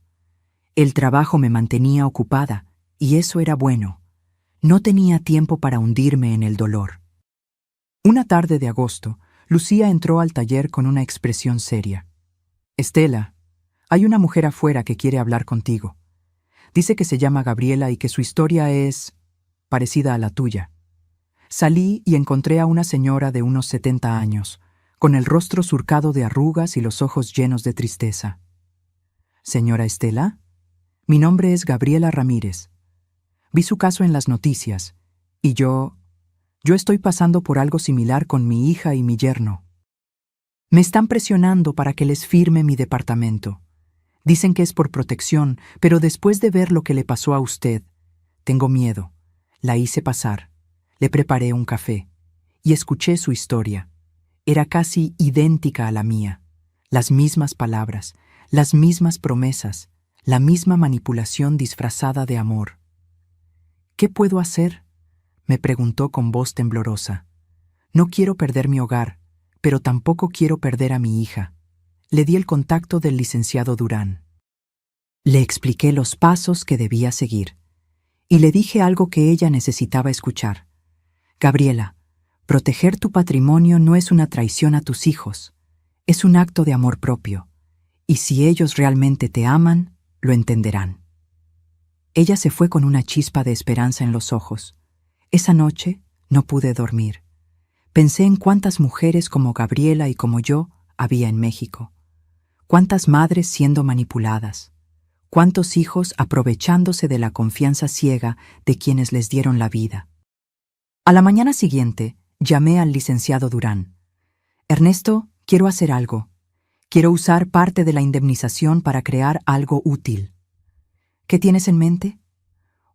El trabajo me mantenía ocupada, y eso era bueno. No tenía tiempo para hundirme en el dolor. Una tarde de agosto, Lucía entró al taller con una expresión seria. «Estela, hay una mujer afuera que quiere hablar contigo. Dice que se llama Gabriela y que su historia es parecida a la tuya». Salí y encontré a una señora de unos 70 años, con el rostro surcado de arrugas y los ojos llenos de tristeza. «¿Señora Estela? Mi nombre es Gabriela Ramírez. Vi su caso en las noticias, y yo estoy pasando por algo similar con mi hija y mi yerno. Me están presionando para que les firme mi departamento. Dicen que es por protección, pero después de ver lo que le pasó a usted, tengo miedo. La hice pasar, le preparé un café, y escuché su historia. Era casi idéntica a la mía. Las mismas palabras, las mismas promesas, la misma manipulación disfrazada de amor. «¿Qué puedo hacer?», me preguntó con voz temblorosa. «No quiero perder mi hogar, pero tampoco quiero perder a mi hija». Le di el contacto del licenciado Durán. Le expliqué los pasos que debía seguir, y le dije algo que ella necesitaba escuchar. «Gabriela, proteger tu patrimonio no es una traición a tus hijos, es un acto de amor propio, y si ellos realmente te aman, lo entenderán». Ella se fue con una chispa de esperanza en los ojos. Esa noche no pude dormir. Pensé en cuántas mujeres como Gabriela y como yo había en México. Cuántas madres siendo manipuladas. Cuántos hijos aprovechándose de la confianza ciega de quienes les dieron la vida. A la mañana siguiente, llamé al licenciado Durán. «Ernesto, quiero hacer algo. Quiero usar parte de la indemnización para crear algo útil». «¿Qué tienes en mente?»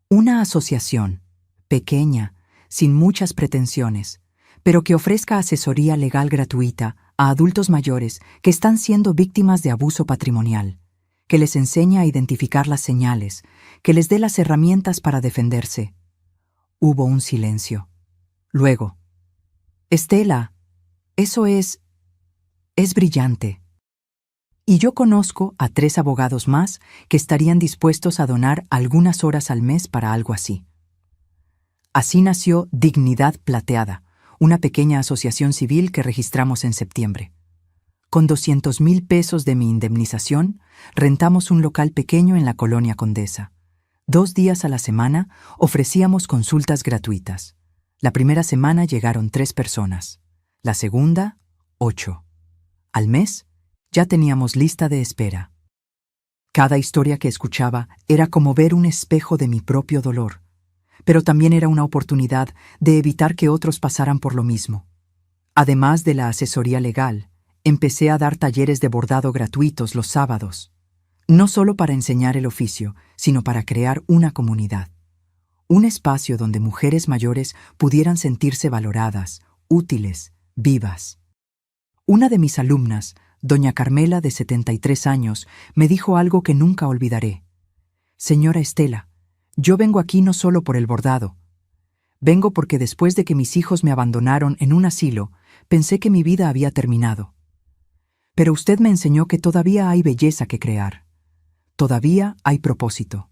«Una asociación, pequeña, sin muchas pretensiones, pero que ofrezca asesoría legal gratuita a adultos mayores que están siendo víctimas de abuso patrimonial, que les enseñe a identificar las señales, que les dé las herramientas para defenderse». Hubo un silencio. Luego, «Estela, eso es brillante. Y yo conozco a 3 abogados más que estarían dispuestos a donar algunas horas al mes para algo así». Así nació Dignidad Plateada, una pequeña asociación civil que registramos en septiembre. Con 200,000 pesos de mi indemnización, rentamos un local pequeño en la Colonia Condesa. 2 días a la semana ofrecíamos consultas gratuitas. La primera semana llegaron 3 personas, la segunda, 8. Al mes, ya teníamos lista de espera. Cada historia que escuchaba era como ver un espejo de mi propio dolor, pero también era una oportunidad de evitar que otros pasaran por lo mismo. Además de la asesoría legal, empecé a dar talleres de bordado gratuitos los sábados, no solo para enseñar el oficio, sino para crear una comunidad. Un espacio donde mujeres mayores pudieran sentirse valoradas, útiles, vivas. Una de mis alumnas, doña Carmela, de 73 años, me dijo algo que nunca olvidaré. «Señora Estela, yo vengo aquí no solo por el bordado. Vengo porque después de que mis hijos me abandonaron en un asilo, pensé que mi vida había terminado. Pero usted me enseñó que todavía hay belleza que crear. Todavía hay propósito.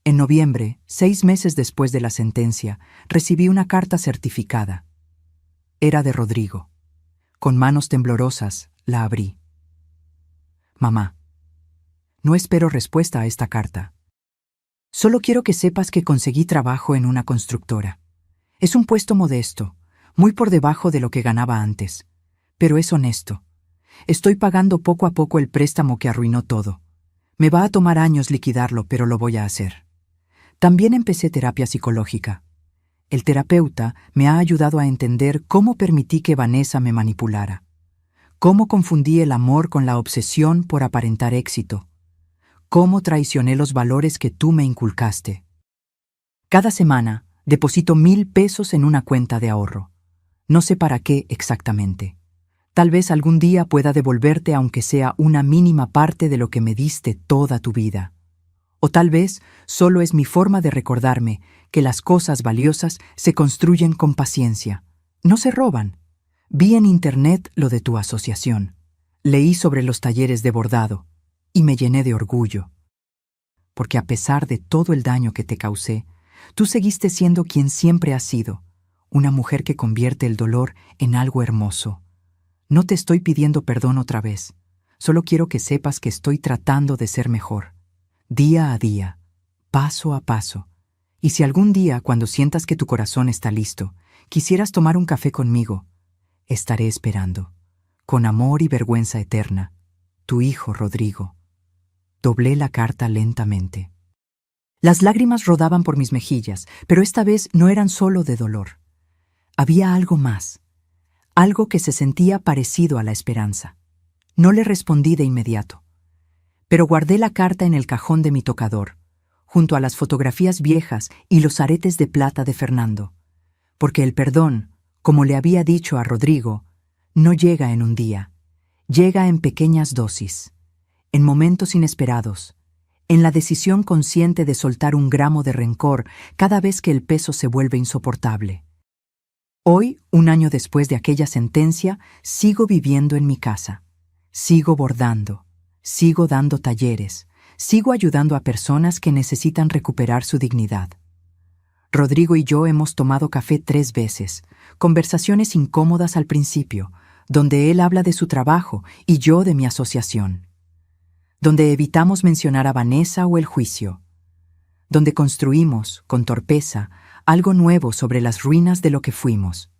En noviembre, 6 meses después de la sentencia, recibí una carta certificada. Era de Rodrigo. Con manos temblorosas, la abrí. Mamá, no espero respuesta a esta carta. Solo quiero que sepas que conseguí trabajo en una constructora. Es un puesto modesto, muy por debajo de lo que ganaba antes, pero es honesto. Estoy pagando poco a poco el préstamo que arruinó todo. Me va a tomar años liquidarlo, pero lo voy a hacer. También empecé terapia psicológica. El terapeuta me ha ayudado a entender cómo permití que Vanessa me manipulara, cómo confundí el amor con la obsesión por aparentar éxito, cómo traicioné los valores que tú me inculcaste. Cada semana deposito 1,000 pesos en una cuenta de ahorro. No sé para qué exactamente. Tal vez algún día pueda devolverte aunque sea una mínima parte de lo que me diste toda tu vida. O tal vez solo es mi forma de recordarme que las cosas valiosas se construyen con paciencia, no se roban. Vi en internet lo de tu asociación. Leí sobre los talleres de bordado y me llené de orgullo. Porque a pesar de todo el daño que te causé, tú seguiste siendo quien siempre has sido, una mujer que convierte el dolor en algo hermoso. No te estoy pidiendo perdón otra vez, solo quiero que sepas que estoy tratando de ser mejor. Día a día, paso a paso. Y si algún día, cuando sientas que tu corazón está listo, quisieras tomar un café conmigo, estaré esperando. Con amor y vergüenza eterna, tu hijo Rodrigo. Doblé la carta lentamente. Las lágrimas rodaban por mis mejillas, pero esta vez no eran solo de dolor. Había algo más, algo que se sentía parecido a la esperanza. No le respondí de inmediato, pero guardé la carta en el cajón de mi tocador, junto a las fotografías viejas y los aretes de plata de Fernando, porque el perdón, como le había dicho a Rodrigo, no llega en un día, llega en pequeñas dosis, en momentos inesperados, en la decisión consciente de soltar 1 gramo de rencor cada vez que el peso se vuelve insoportable. Hoy, 1 año después de aquella sentencia, sigo viviendo en mi casa, sigo bordando, sigo dando talleres, sigo ayudando a personas que necesitan recuperar su dignidad. Rodrigo y yo hemos tomado café 3 veces, conversaciones incómodas al principio, donde él habla de su trabajo y yo de mi asociación, donde evitamos mencionar a Vanessa o el juicio, donde construimos, con torpeza, algo nuevo sobre las ruinas de lo que fuimos.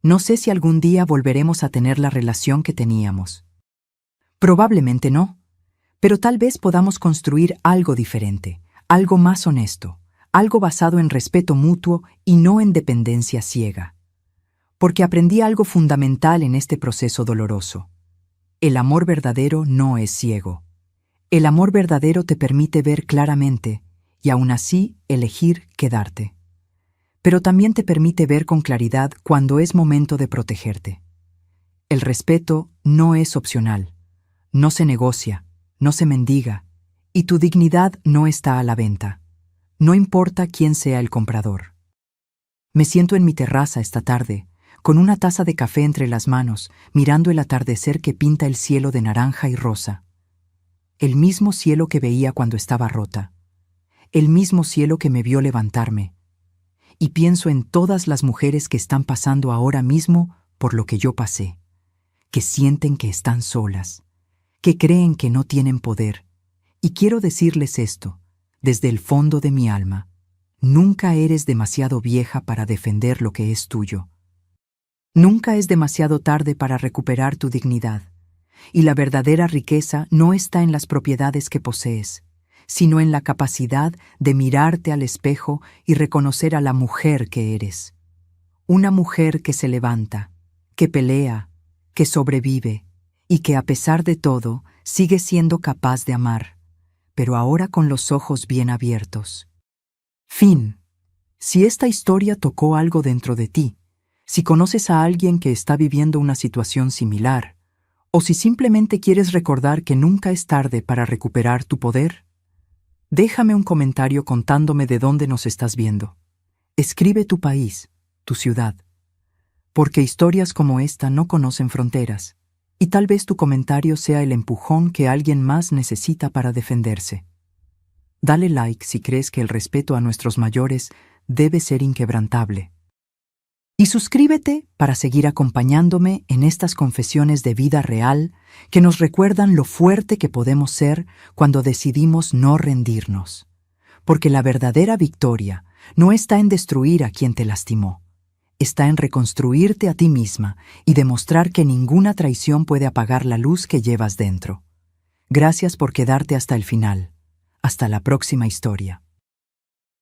No sé si algún día volveremos a tener la relación que teníamos. Probablemente no, pero tal vez podamos construir algo diferente, algo más honesto, algo basado en respeto mutuo y no en dependencia ciega. Porque aprendí algo fundamental en este proceso doloroso. El amor verdadero no es ciego. El amor verdadero te permite ver claramente y aún así elegir quedarte. Pero también te permite ver con claridad cuando es momento de protegerte. El respeto no es opcional, no se negocia, no se mendiga, y tu dignidad no está a la venta. No importa quién sea el comprador. Me siento en mi terraza esta tarde, con una taza de café entre las manos, mirando el atardecer que pinta el cielo de naranja y rosa. El mismo cielo que veía cuando estaba rota. El mismo cielo que me vio levantarme. Y pienso en todas las mujeres que están pasando ahora mismo por lo que yo pasé, que sienten que están solas, que creen que no tienen poder. Y quiero decirles esto, desde el fondo de mi alma: nunca eres demasiado vieja para defender lo que es tuyo. Nunca es demasiado tarde para recuperar tu dignidad, y la verdadera riqueza no está en las propiedades que posees, sino en la capacidad de mirarte al espejo y reconocer a la mujer que eres. Una mujer que se levanta, que pelea, que sobrevive, y que a pesar de todo sigue siendo capaz de amar, pero ahora con los ojos bien abiertos. Fin. Si esta historia tocó algo dentro de ti, si conoces a alguien que está viviendo una situación similar, o si simplemente quieres recordar que nunca es tarde para recuperar tu poder, déjame un comentario contándome de dónde nos estás viendo. Escribe tu país, tu ciudad, porque historias como esta no conocen fronteras, y tal vez tu comentario sea el empujón que alguien más necesita para defenderse. Dale like si crees que el respeto a nuestros mayores debe ser inquebrantable. Y suscríbete para seguir acompañándome en estas confesiones de vida real que nos recuerdan lo fuerte que podemos ser cuando decidimos no rendirnos. Porque la verdadera victoria no está en destruir a quien te lastimó, está en reconstruirte a ti misma y demostrar que ninguna traición puede apagar la luz que llevas dentro. Gracias por quedarte hasta el final. Hasta la próxima historia.